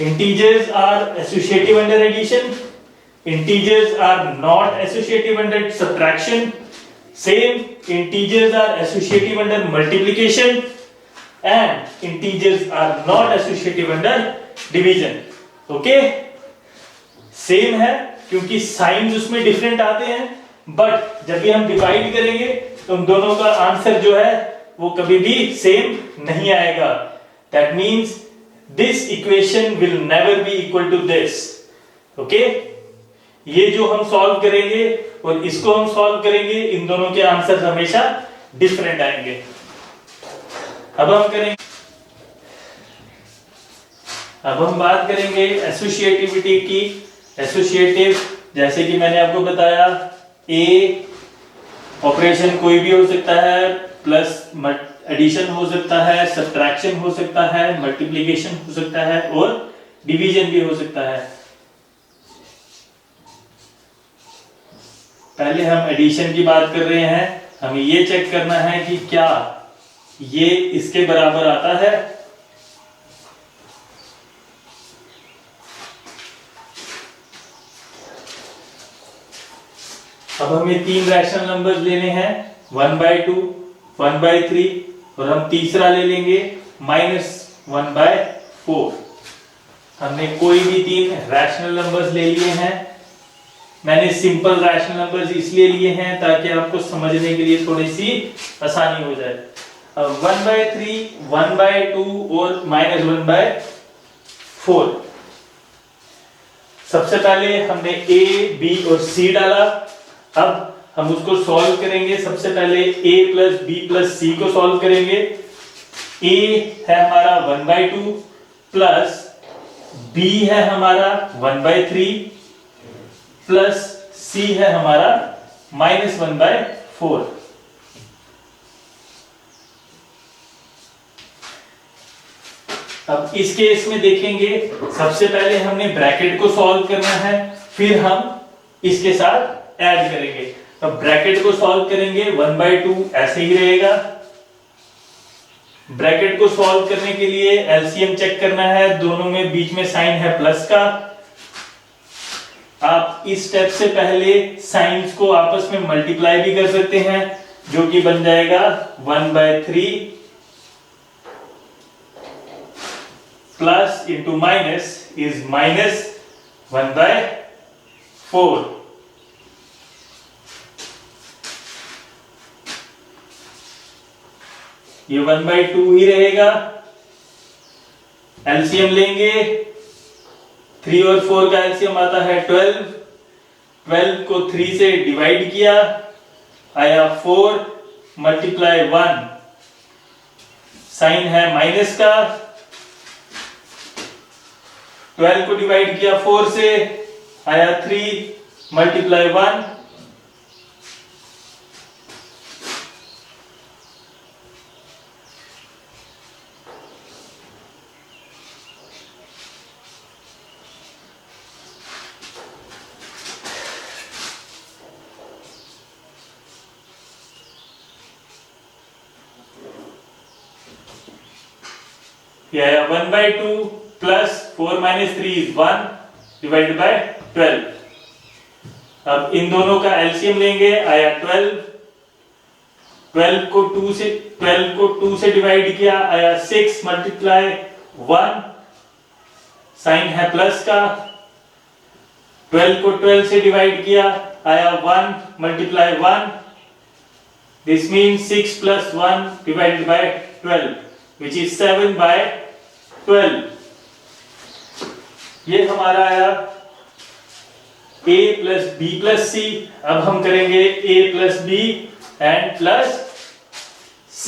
Integers are associative under addition, integers are not associative under subtraction, same integers are associative under multiplication, and integers are not associative under division. okay same है क्योंकि साइंस उसमें डिफरेंट आते हैं, बट जब भी हम डिवाइड करेंगे तो उन दोनों का आंसर जो है वो कभी भी सेम नहीं आएगा। That means this equation will never be equal to this. Okay, ये जो हम सॉल्व करेंगे और इसको हम सॉल्व करेंगे, इन दोनों के आंसर हमेशा डिफरेंट आएंगे। अब हम बात करेंगे एसोसिएटिविटी की। एसोसिएटिव, जैसे कि मैंने आपको बताया, ए ऑपरेशन कोई भी हो सकता है, प्लस एडिशन हो सकता है, सब्ट्रैक्शन हो सकता है, मल्टीप्लिकेशन हो सकता है और डिवीजन भी हो सकता है। पहले हम एडिशन की बात कर रहे हैं, हमें ये चेक करना है कि क्या ये इसके बराबर आता है। अब हमें तीन रैशनल नंबर्स लेने हैं, 1/2, 1/3 और हम तीसरा ले लेंगे -1/4। हमने कोई भी तीन रैशनल नंबर्स ले लिए हैं। मैंने सिंपल रैशनल नंबर्स इसलिए लिए हैं ताकि आपको समझने के लिए थोड़ी सी आसानी हो जाए। अब 1/3, 1/2 और -1/4। सबसे पहले हमने a, b और c डाला। अब हम उसको सॉल्व करेंगे। सबसे पहले a + b + c को सॉल्व करेंगे। a है हमारा 1/2 प्लस b है हमारा 1/3 प्लस c है हमारा -1/4। अब इस केस में देखेंगे, सबसे पहले हमने ब्रैकेट को सॉल्व करना है, फिर हम इसके साथ ऐड करेंगे। अब ब्रैकेट को सॉल्व करेंगे, 1/2 ऐसे ही रहेगा। ब्रैकेट को सॉल्व करने के लिए एलसीएम चेक करना है, दोनों में बीच में साइन है प्लस का। आप इस स्टेप से पहले साइंस को आपस में मल्टीप्लाई भी कर सकते हैं, जो कि बन जाएगा 1/3 प्लस इंटू माइनस इज -1/4। ये 1/2 ही रहेगा। एलसीएम लेंगे, 3 और 4 का एलसीएम आता है 12। 12 को 3 से डिवाइड किया, आया 4 × 1, साइन है माइनस का। 12 को डिवाइड किया 4 से, आया 3 × 1। ये आया 1/2 प्लस 4 - 3 is 1 डिवाइडेड बाय 12। अब इन दोनों का एलसीएम लेंगे, आया 12। 12 को 2 से डिवाइड किया, आया 6 × 1, साइन है प्लस का। 12 को 12 से डिवाइड किया, आया 1 × 1। This means 6 + 1 divided bye 12 which is 7/12। ये हमारा आया a + b + c। अब हम करेंगे a + b and plus c।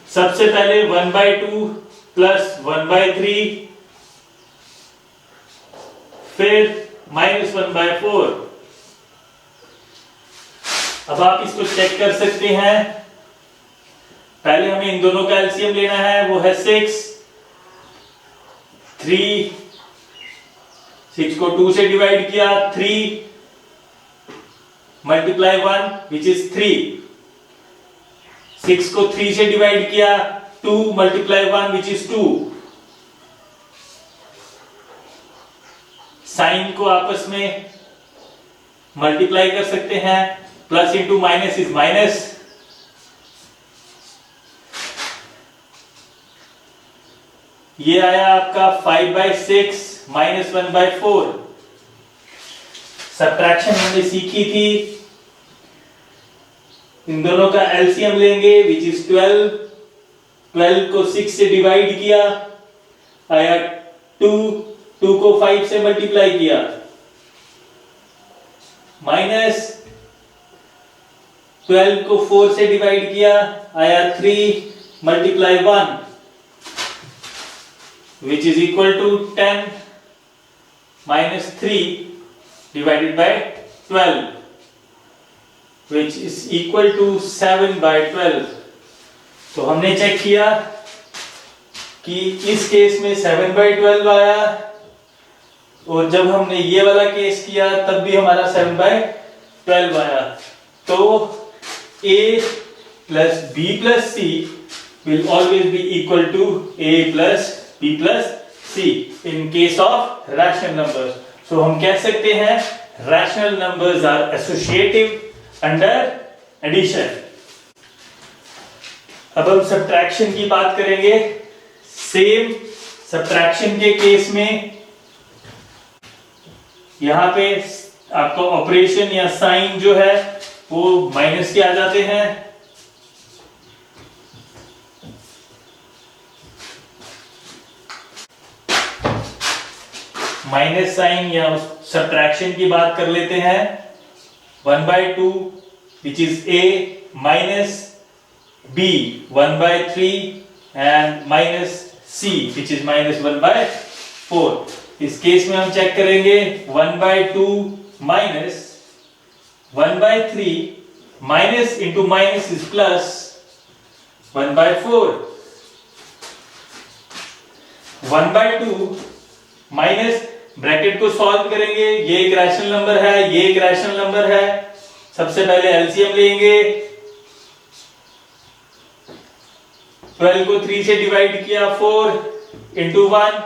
सबसे पहले 1/2 प्लस 1/3, फिर -1/4। अब आप इसको चेक कर सकते हैं। पहले हमें इन दोनों का एलसीएम लेना है, वो है 6। 6 को 2 से डिवाइड किया, 3 × 1 which is 3। 6 को 3 से डिवाइड किया, 2 मल्टीप्लाई 1 विच इज 2। साइन को आपस में मल्टीप्लाई कर सकते हैं, plus into minus is minus. ये आया आपका 5/6 माइनस 1/4। सब्ट्रैक्शन हमने सीखी थी, इन दोनों का एलसीएम लेंगे विच इज 12। 12 को 6 से डिवाइड किया, आया 2। 2 को 5 से मल्टीप्लाई किया, माइनस 12 को 4 से डिवाइड किया, आया 3 multiply 1 which is equal to 10 minus 3 divided by 12 which is equal to 7/12। तो हमने चेक किया कि इस केस में 7/12 आया, और जब हमने ये वाला केस किया तब भी हमारा 7/12 आया। तो a plus b plus c will always be equal to a plus b plus c in case of rational numbers। So हम कह सकते हैं rational numbers are associative under addition। अब हम subtraction की बात करेंगे। सेम subtraction के केस में यहां पे आपका ऑपरेशन या साइन जो है वो माइनस के आ जाते हैं। माइनस साइन या सब्ट्रैक्शन की बात कर लेते हैं। 1/2 which is a minus b 1/3 and minus c which is minus 1/4। इस केस में हम चेक करेंगे 1/2 minus 1/3 minus into minus is plus 1/4। 1/2 minus, bracket को सॉल्व करेंगे, ये एक रैशनल नंबर है, ये एक रैशनल नंबर है। सबसे पहले एलसीएम लेंगे, 12 को 3 से डिवाइड किया, 4 इंटू 1,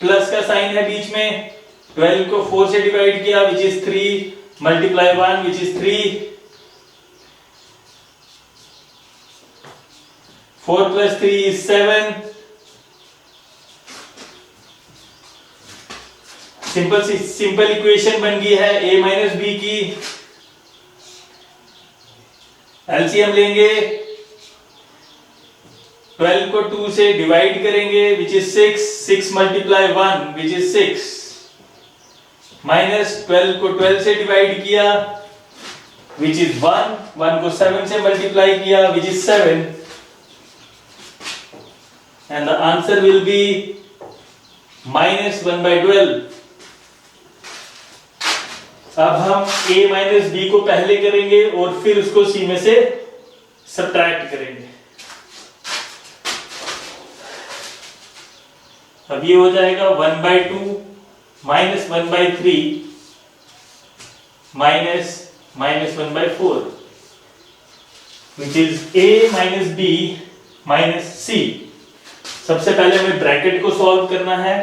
प्लस का साइन है बीच में। 12 को 4 से डिवाइड किया which is 3 multiply 1 which is 3। 4 plus 3 is 7। Simple equation बन गई है a माइनस बी की। एलसीएम लेंगे, 12 को 2 से डिवाइड करेंगे which is 6। 6 multiply 1 which is 6, minus 12 को 12 से डिवाइड किया विच इज 1। 1 को 7 से मल्टीप्लाई किया which is 7 and the answer will be minus 1/12। अब हम a माइनस बी को पहले करेंगे और फिर उसको c में से सब्ट्रैक्ट करेंगे। अब ये हो जाएगा 1/2 minus 1/3 minus minus 1/4 which is a minus b minus c। सबसे पहले हमें ब्रैकेट को सॉल्व करना है,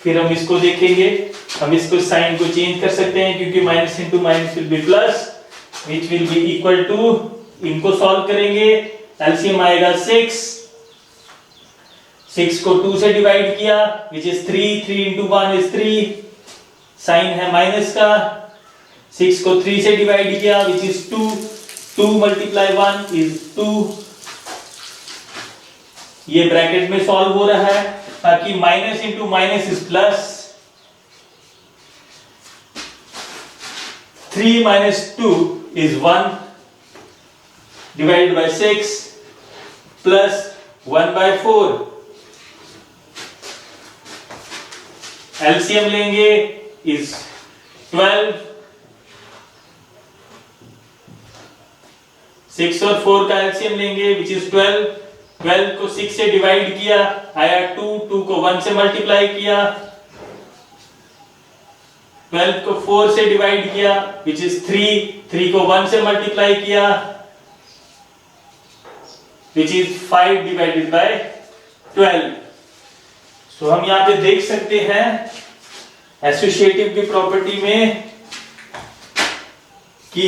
फिर हम इसको देखेंगे। हम इसको साइन को चेंज कर सकते हैं क्योंकि minus into minus will be plus which will be equal to, इनको सॉल्व करेंगे, एलसीएम आएगा 6। 6 को 2 से डिवाइड किया which is 3। 3 into 1 is 3, sign है माइनस का। 6 को 3 से डिवाइड किया विच इज 2। 2 multiply 1 is 2। ये ब्रैकेट में सॉल्व हो रहा है ताकि minus into minus is plus. 3 minus 2 is 1 divided by 6 plus 1/4। LCM लेंगे is 12। 6 और 4 का LCM लेंगे which is 12। 12 को 6 से डिवाइड किया, आया 2। 2 को 1 से मल्टीप्लाई किया, 12 को 4 से डिवाइड किया विच इज 3। 3 को 1 से मल्टीप्लाई किया which is 5 divided by 12. So हम यहाँ पे देख सकते हैं एसोसिएटिव की प्रॉपर्टी में कि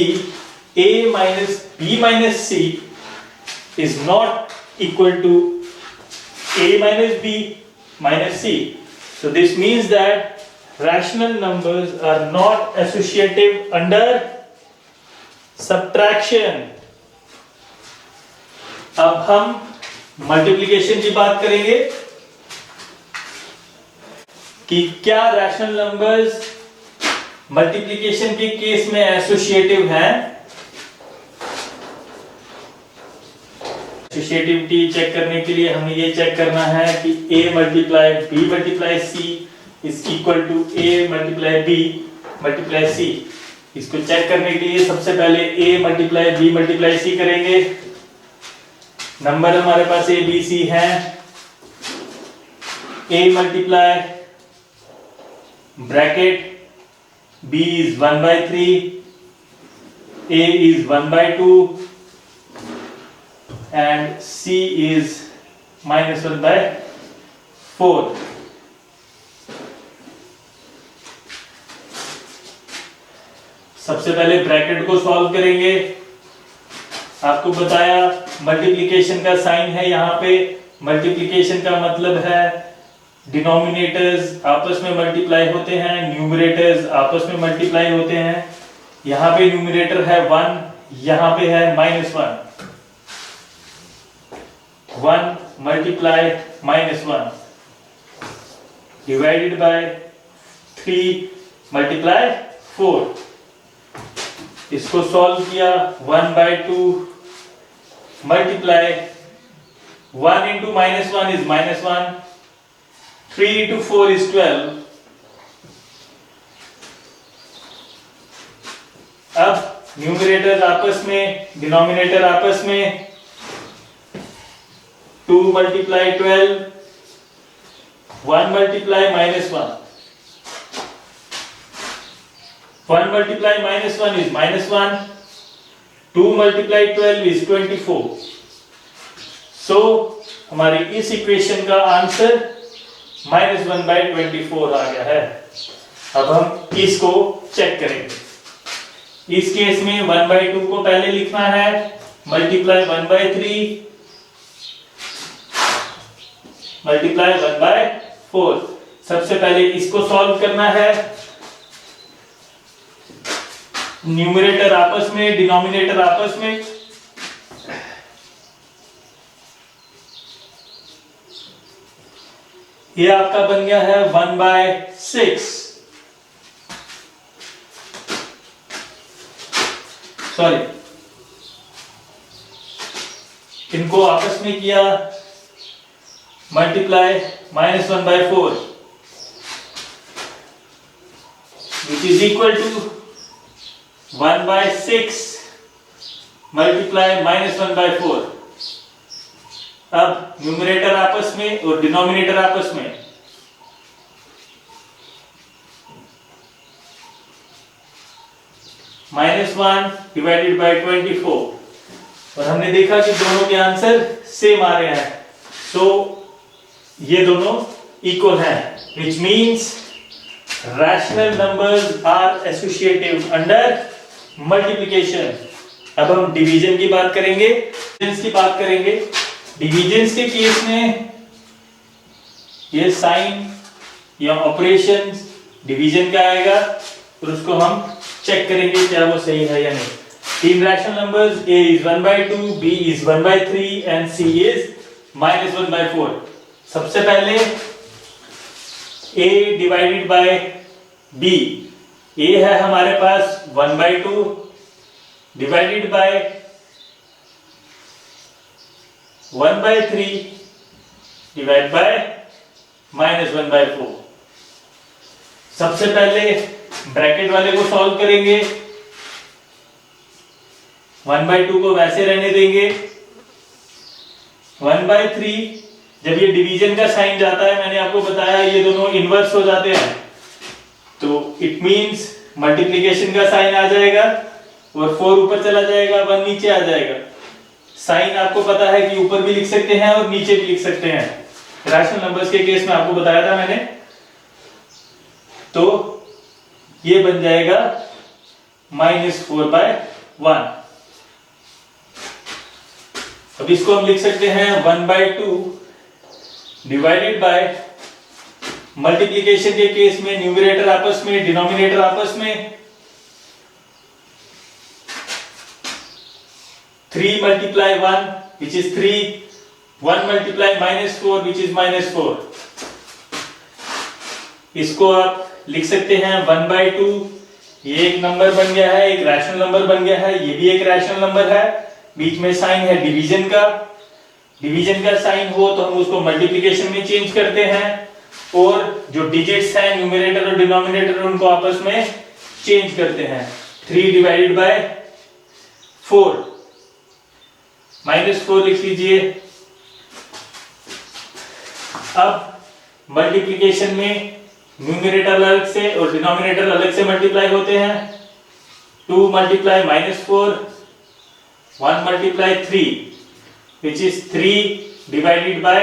a minus b minus c is not equal to a minus b minus c. So this means that rational numbers are not associative under subtraction. अब हम मल्टीप्लिकेशन की बात करेंगे कि क्या रैशनल नंबर्स मल्टीप्लिकेशन के केस में एसोसिएटिव हैं। एसोसिएटिविटी चेक करने के लिए हमें ये चेक करना है कि a multiply b multiply c is equal to a multiply b multiply c। इसको चेक करने के लिए सबसे पहले a multiply b multiply c करेंगे। नंबर हमारे पास a b c हैं। a multiply bracket b is 1 by 3, a is 1 by 2 and c is minus 1 by 4. सबसे पहले ब्रैकेट को सॉल्व करेंगे। आपको बताया मल्टीप्लिकेशन का साइन है यहाँ पे। मल्टीप्लिकेशन का मतलब है डिनोमिनेटर्स आपस में मल्टीप्लाई होते हैं, न्यूमरेटर्स आपस में मल्टीप्लाई होते हैं। यहाँ पे न्यूमरेटर है 1, यहाँ पे है -1। 1 मल्टीप्लाई -1 डिवाइडेड बाय 3 मल्टीप्लाई 4। इसको सॉल्व किया 1 by 2 multiply 1 into -1 is -1, 3 into 4 is 12। अब न्यूमरेटर आपस में, डिनोमिनेटर आपस में 2 multiply 12, 1 multiply -1, 1 multiply -1 is -1, 2 multiply 12 is 24। So हमारी इस इक्वेशन का आंसर -1 by 24 आ गया है। अब हम इसको चेक करेंगे। इस केस में 1 by 2 को पहले लिखना है, मल्टीप्लाई 1 by 3 मल्टीप्लाई 1 by 4। सबसे पहले इसको सॉल्व करना है। न्यूमरेटर आपस में, डिनोमिनेटर आपस में। ये आपका बन गया है 1 by 6। सॉरी, इनको आपस में किया multiply -1 by 4 which is equal to 1 by 6 multiply -1 by 4। अब न्यूमरेटर आपस में और डिनोमिनेटर आपस में। -1 डिवाइडेड बाय 24 और हमने देखा कि दोनों के आंसर सेम आ रहे हैं। सो ये दोनों इक्वल हैं, which means rational numbers are associative under multiplication। अब हम डिवीजन की बात करेंगे, डिविजन्स की बात करेंगे। डिविजन्स के केस में ये साइन या ऑपरेशन डिवीजन का आएगा और उसको हम चेक करेंगे क्या वो सही है या नहीं। तीन rational numbers a is 1 by 2, b is 1 by 3 and c is -1 by 4। सबसे पहले a divided by b। a है हमारे पास 1 by 2 divided by 1 by 3 divide by -1 by 4। सबसे पहले ब्रैकेट वाले को सॉल्व करेंगे। 1 by 2 को वैसे रहने देंगे। 1 by 3 जब ये डिवीजन का साइन जाता है, मैंने आपको बताया ये दोनों इनवर्स हो जाते हैं, तो इट मींस मल्टीप्लिकेशन का साइन आ जाएगा और 4 ऊपर चला जाएगा, 1 नीचे आ जाएगा। साइन आपको पता है कि ऊपर भी लिख सकते हैं और नीचे भी लिख सकते हैं। रैशनल नंबर्स के केस में आपको बताया था मैंने। तो ये बन जाएगा -4/1। अब इसको हम लिख सकते हैं 1/2 डिवाइडेड बाय, मल्टीप्लिकेशन के केस में न्यूमरेटर आपस में, डिनोमिनेटर आपस में, 3 multiply 1 which is 3, 1 multiply -4 which is -4। इसको आप लिख सकते हैं 1/2। ये एक नंबर बन गया है, एक रैशनल नंबर बन गया है, ये भी एक रैशनल नंबर है। बीच में साइन है डिवीजन का, डिवीजन का साइन हो तो हम उसको मल्टीप्लिकेशन में चेंज करते हैं, और जो डिजिट्स हैं न्यूमरेटर और डिनोमिनेटर उनको आपस में चेंज करते हैं। 3 डिवाइडेड बाय 4, -4 लिख लीजिए। अब मल्टीप्लिकेशन में न्यूमरेटर अलग से और डिनोमिनेटर अलग से मल्टीप्लाई होते हैं। 2 multiply -4, 1 multiply 3 which is 3 divided by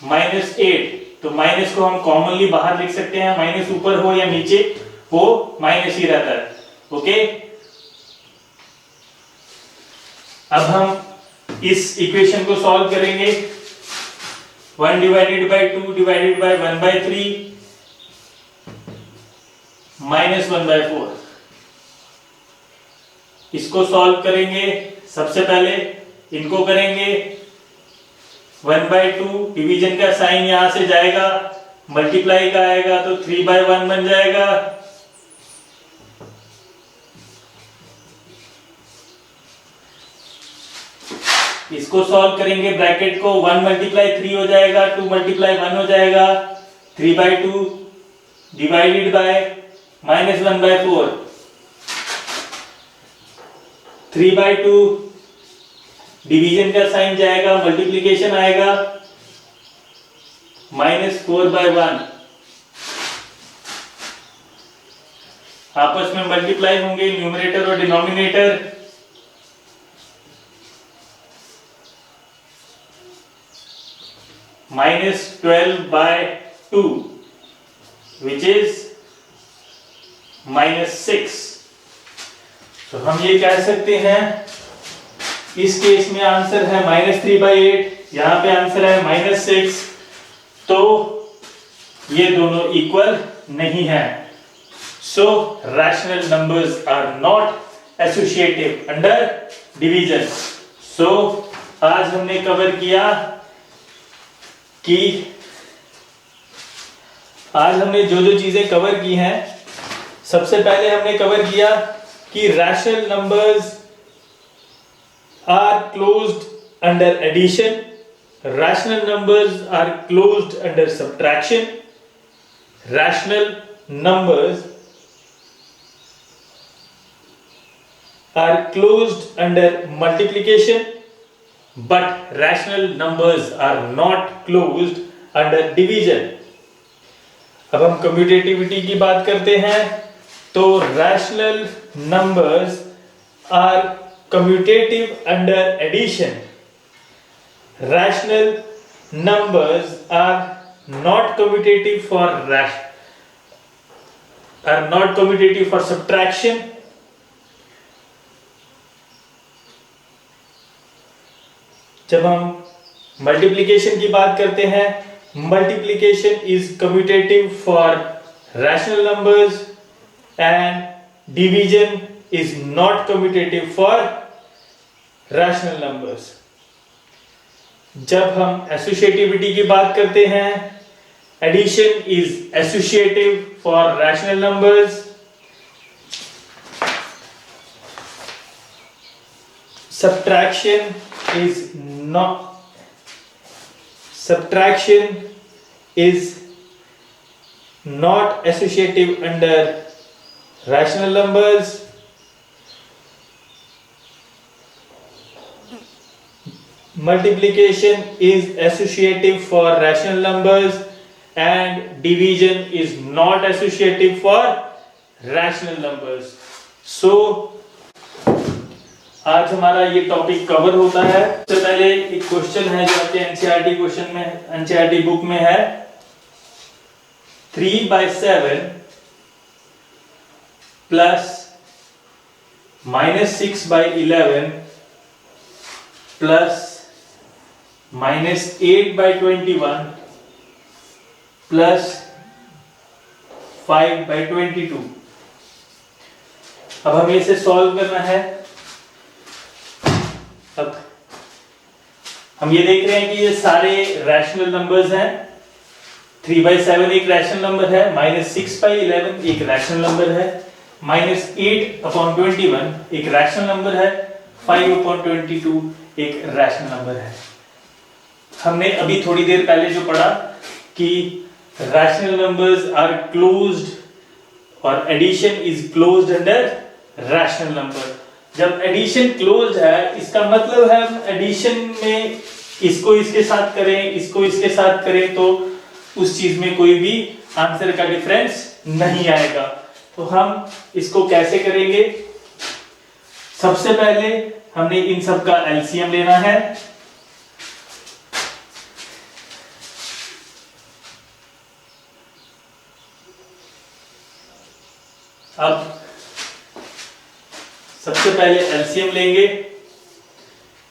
-8। तो माइनस को हम कॉमनली बाहर लिख सकते हैं, माइनस ऊपर हो या नीचे वो माइनस ही रहता है। ओके, अब हम इस इक्वेशन को सॉल्व करेंगे। 1 डिवाइडेड बाय 2 डिवाइडेड बाय 1/3 -1/4। इसको सॉल्व करेंगे। सबसे पहले इनको करेंगे 1/2, डिवीजन का साइन यहां से जाएगा, मल्टीप्लाई का आएगा तो 3/1 बन जाएगा। इसको सॉल्व करेंगे, ब्रैकेट को 1 multiply 3 हो जाएगा, 2 multiply 1 हो जाएगा, 3/2 डिवाइडेड बाय -1/4, 3/2 डिवीजन का साइन जाएगा, मल्टीप्लिकेशन आएगा, -4/1 आपस में मल्टीप्लाई होंगे न्यूमरेटर और डिनोमिनेटर। -12/2 which is -6। तो हम ये कह सकते हैं इस केस में आंसर है -3/8, यहां पे आंसर है -6। तो ये दोनों इक्वल नहीं है। So rational numbers are not associative under division. So आज हमने कवर किया कि आज हमने जो जो चीजें कवर की हैं, सबसे पहले हमने कवर किया कि rational numbers are closed under addition, rational numbers are closed under subtraction, rational numbers are closed under multiplication, but rational numbers are not closed under division। अब हम कम्यूटेटिविटी की बात करते हैं, तो rational numbers are commutative under addition, rational numbers are not commutative for subtraction, जब हम multiplication की बात करते हैं, multiplication is commutative for rational numbers and division is not commutative for rational numbers. जब हम एसोसिएटिविटी की बात करते हैं, addition is associative for rational numbers, subtraction is not associative under rational numbers, multiplication is associative for rational numbers and division is not associative for rational numbers। So आज हमारा ये topic cover होता है। सबसे पहले एक क्वेश्चन है जो आपके एनसीईआरटी क्वेश्चन में, एनसीईआरटी बुक में है, 3/7 प्लस -6/11 प्लस -8/21 प्लस 5/22। अब हमें इसे सॉल्व करना है। अब हम ये देख रहे हैं कि ये सारे रैशनल नंबर्स हैं। 3/7 एक रैशनल नंबर है, -6/11 एक रैशनल नंबर है, -8/21 एक रैशनल नंबर है, 5/22 एक रैशनल नंबर है। हमने अभी थोड़ी देर पहले जो पढ़ा कि रैशनल नंबर्स आर क्लोज्ड और addition is closed under rational number. जब एडिशन क्लोज्ड है, इसका मतलब है हम एडिशन में इसको इसके साथ करें, इसको इसके साथ करें तो उस चीज में कोई भी आंसर का डिफरेंस नहीं आएगा। तो हम इसको कैसे करेंगे? सबसे पहले हमने इन सब का एलसीएम लेना है। अब सबसे पहले एलसीएम लेंगे।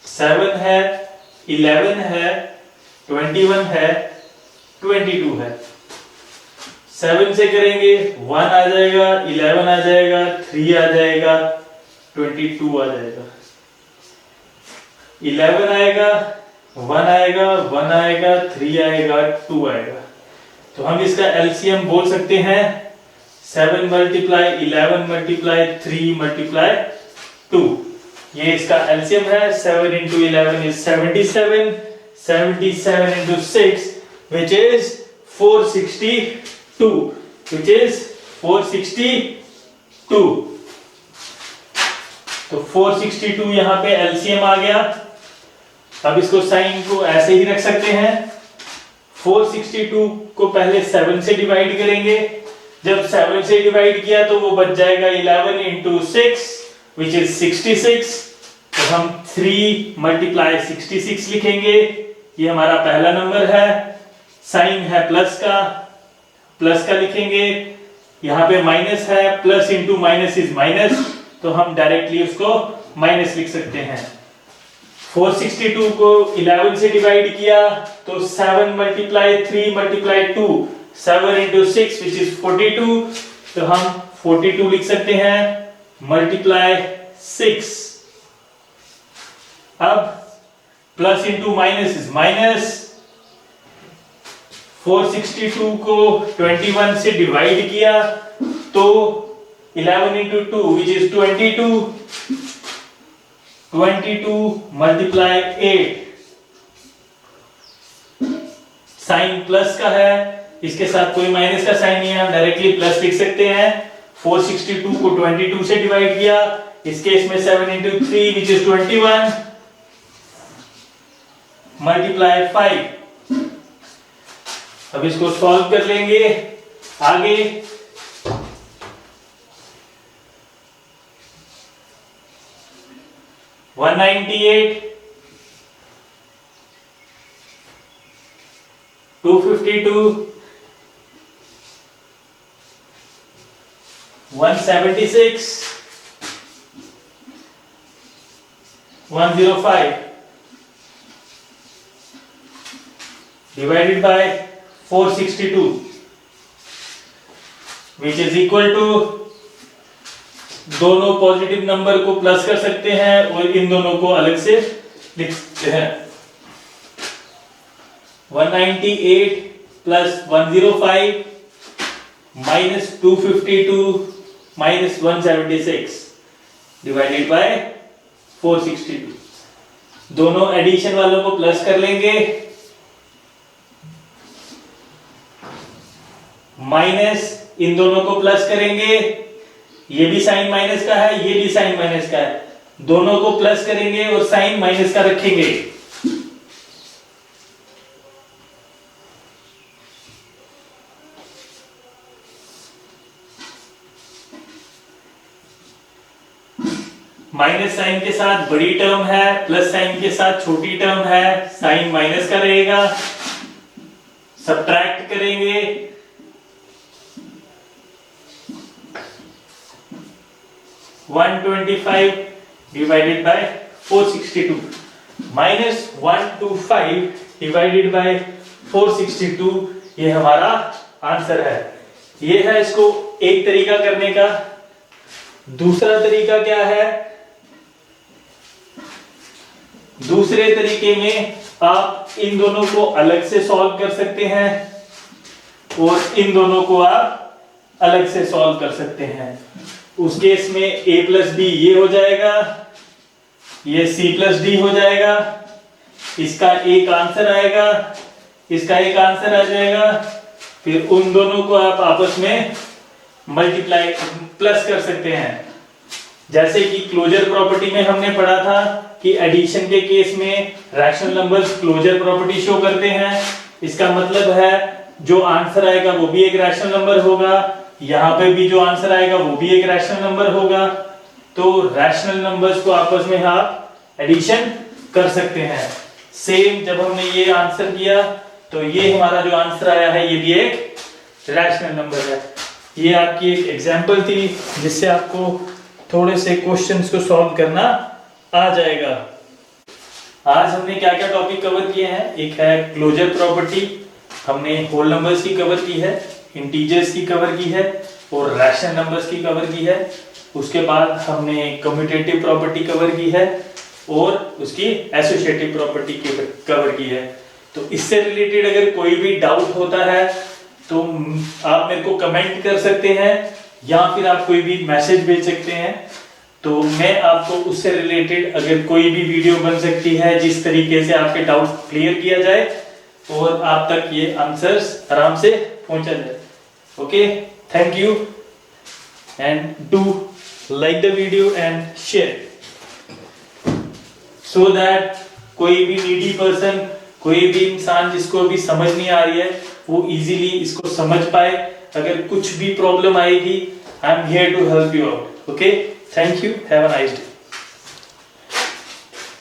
7 है, 11 है, 21 है, 22 है। 7 से करेंगे 1 आ जाएगा, 11 आ जाएगा, 3 आ जाएगा, 22 आ जाएगा। 11 आएगा, 1 आएगा, 1 आएगा, 3 आएगा, 2 आएगा। तो हम इसका एलसीएम बोल सकते हैं 7 मल्टीप्लाई 11 मल्टीप्लाई 3 मल्टीप्लाई 2। ये इसका एलसीएम है। 7 into 11 is 77, 77 into 6 which is 462, which is 462। तो 462 यहाँ पे एलसीएम आ गया। अब इसको साइन को ऐसे ही रख सकते हैं। 462 को पहले 7 से डिवाइड करेंगे। जब 7 से डिवाइड किया तो वो बच जाएगा 11 into 6 which is 66। तो हम 3 मल्टीप्लाई 66 लिखेंगे। ये हमारा पहला नंबर है। साइन है प्लस का लिखेंगे। यहाँ पे माइनस है, plus into minus is minus, तो हम डायरेक्टली उसको माइनस लिख सकते हैं। 462 को 11 से डिवाइड किया तो 7 multiply 3 multiply 2, 7 into 6 which is 42, तो हम 42 लिख सकते हैं मल्टीप्लाई 6। अब plus into minus is minus. 462 को 21 से डिवाइड किया तो 11 into 2 which is 22, 22 multiply 8। Sign plus का है, इसके साथ कोई माइनस का साइन नहीं है, हम डायरेक्टली प्लस लिख सकते हैं। 462 को 22 से डिवाइड किया, इस केस में 7 into 3 which is 21 मल्टीप्लाई 5। अब इसको सॉल्व कर लेंगे आगे। One 198, 252, 176, 105 divided by 462 which is equal to, दोनों पॉजिटिव नंबर को प्लस कर सकते हैं और इन दोनों को अलग से लिख सकते हैं। 198 plus 105 minus 252 minus 176 divided by 462। दोनों एडिशन वालों को प्लस कर लेंगे, माइनस इन दोनों को प्लस करेंगे। ये भी साइन माइनस का है, ये भी साइन माइनस का है, दोनों को प्लस करेंगे और साइन माइनस का रखेंगे। माइनस साइन के साथ बड़ी टर्म है, प्लस साइन के साथ छोटी टर्म है, साइन माइनस का रहेगा, सब्ट्रैक्ट करेंगे, (125) डिवाइडेड बाय 462, -125 डिवाइडेड बाय 462, ये हमारा आंसर है। ये है इसको एक तरीका करने का। दूसरा तरीका क्या है? दूसरे तरीके में आप इन दोनों को अलग से सॉल्व कर सकते हैं और इन दोनों को आप अलग से सॉल्व कर सकते हैं। उस केस में a + b ये हो जाएगा, ये c + d हो जाएगा, इसका एक आंसर आएगा, इसका एक आंसर आ जाएगा। फिर उन दोनों को आप आपस में मल्टीप्लाई प्लस कर सकते हैं। जैसे कि क्लोजर प्रॉपर्टी में हमने पढ़ा था कि एडिशन के केस में rational numbers closure property show करते हैं। इसका मतलब है जो आंसर आएगा वो भी एक रैशनल नंबर होगा, यहाँ पे भी जो आंसर आएगा वो भी एक रैशनल नंबर होगा। तो रैशनल नंबर्स को आपस में आप एडिशन कर सकते हैं। सेम जब हमने ये आंसर किया तो ये हमारा जो आंसर आया है ये भी एक रैशनल नंबर है। ये आपकी एक एग्जांपल थी जिससे आपको थोड़े से क्वेश्चंस को सॉल्व करना आ जाएगा। आज हमने क्या क्या टॉपिक कवर किए हैं? एक है क्लोजर प्रॉपर्टी, हमने होल नंबर्स की कवर की है, इंटीजर्स की कवर की है और रैशनल नंबर्स की कवर की है। उसके बाद हमने कम्यूटेटिव प्रॉपर्टी कवर की है और उसकी एसोसिएटिव प्रॉपर्टी कवर की है। तो इससे रिलेटेड अगर कोई भी डाउट होता है तो आप मेरे को कमेंट कर सकते हैं या फिर आप कोई भी मैसेज भेज सकते हैं। तो मैं आपको उससे रिलेटेड अगर कोई भी वीडियो बन सकती है जिस तरीके से आपके डाउट क्लियर किया जाए और आप तक ये आंसर्स आराम से पहुंचा जाए। Okay, thank you and do like the video and share so that कोई भी नीडी पर्सन, कोई भी इंसान जिसको भी समझ नहीं आ रही है वो इजीली इसको समझ पाए। अगर कुछ भी प्रॉब्लम आएगी, I am here to help you out. Okay, thank you, have a nice day.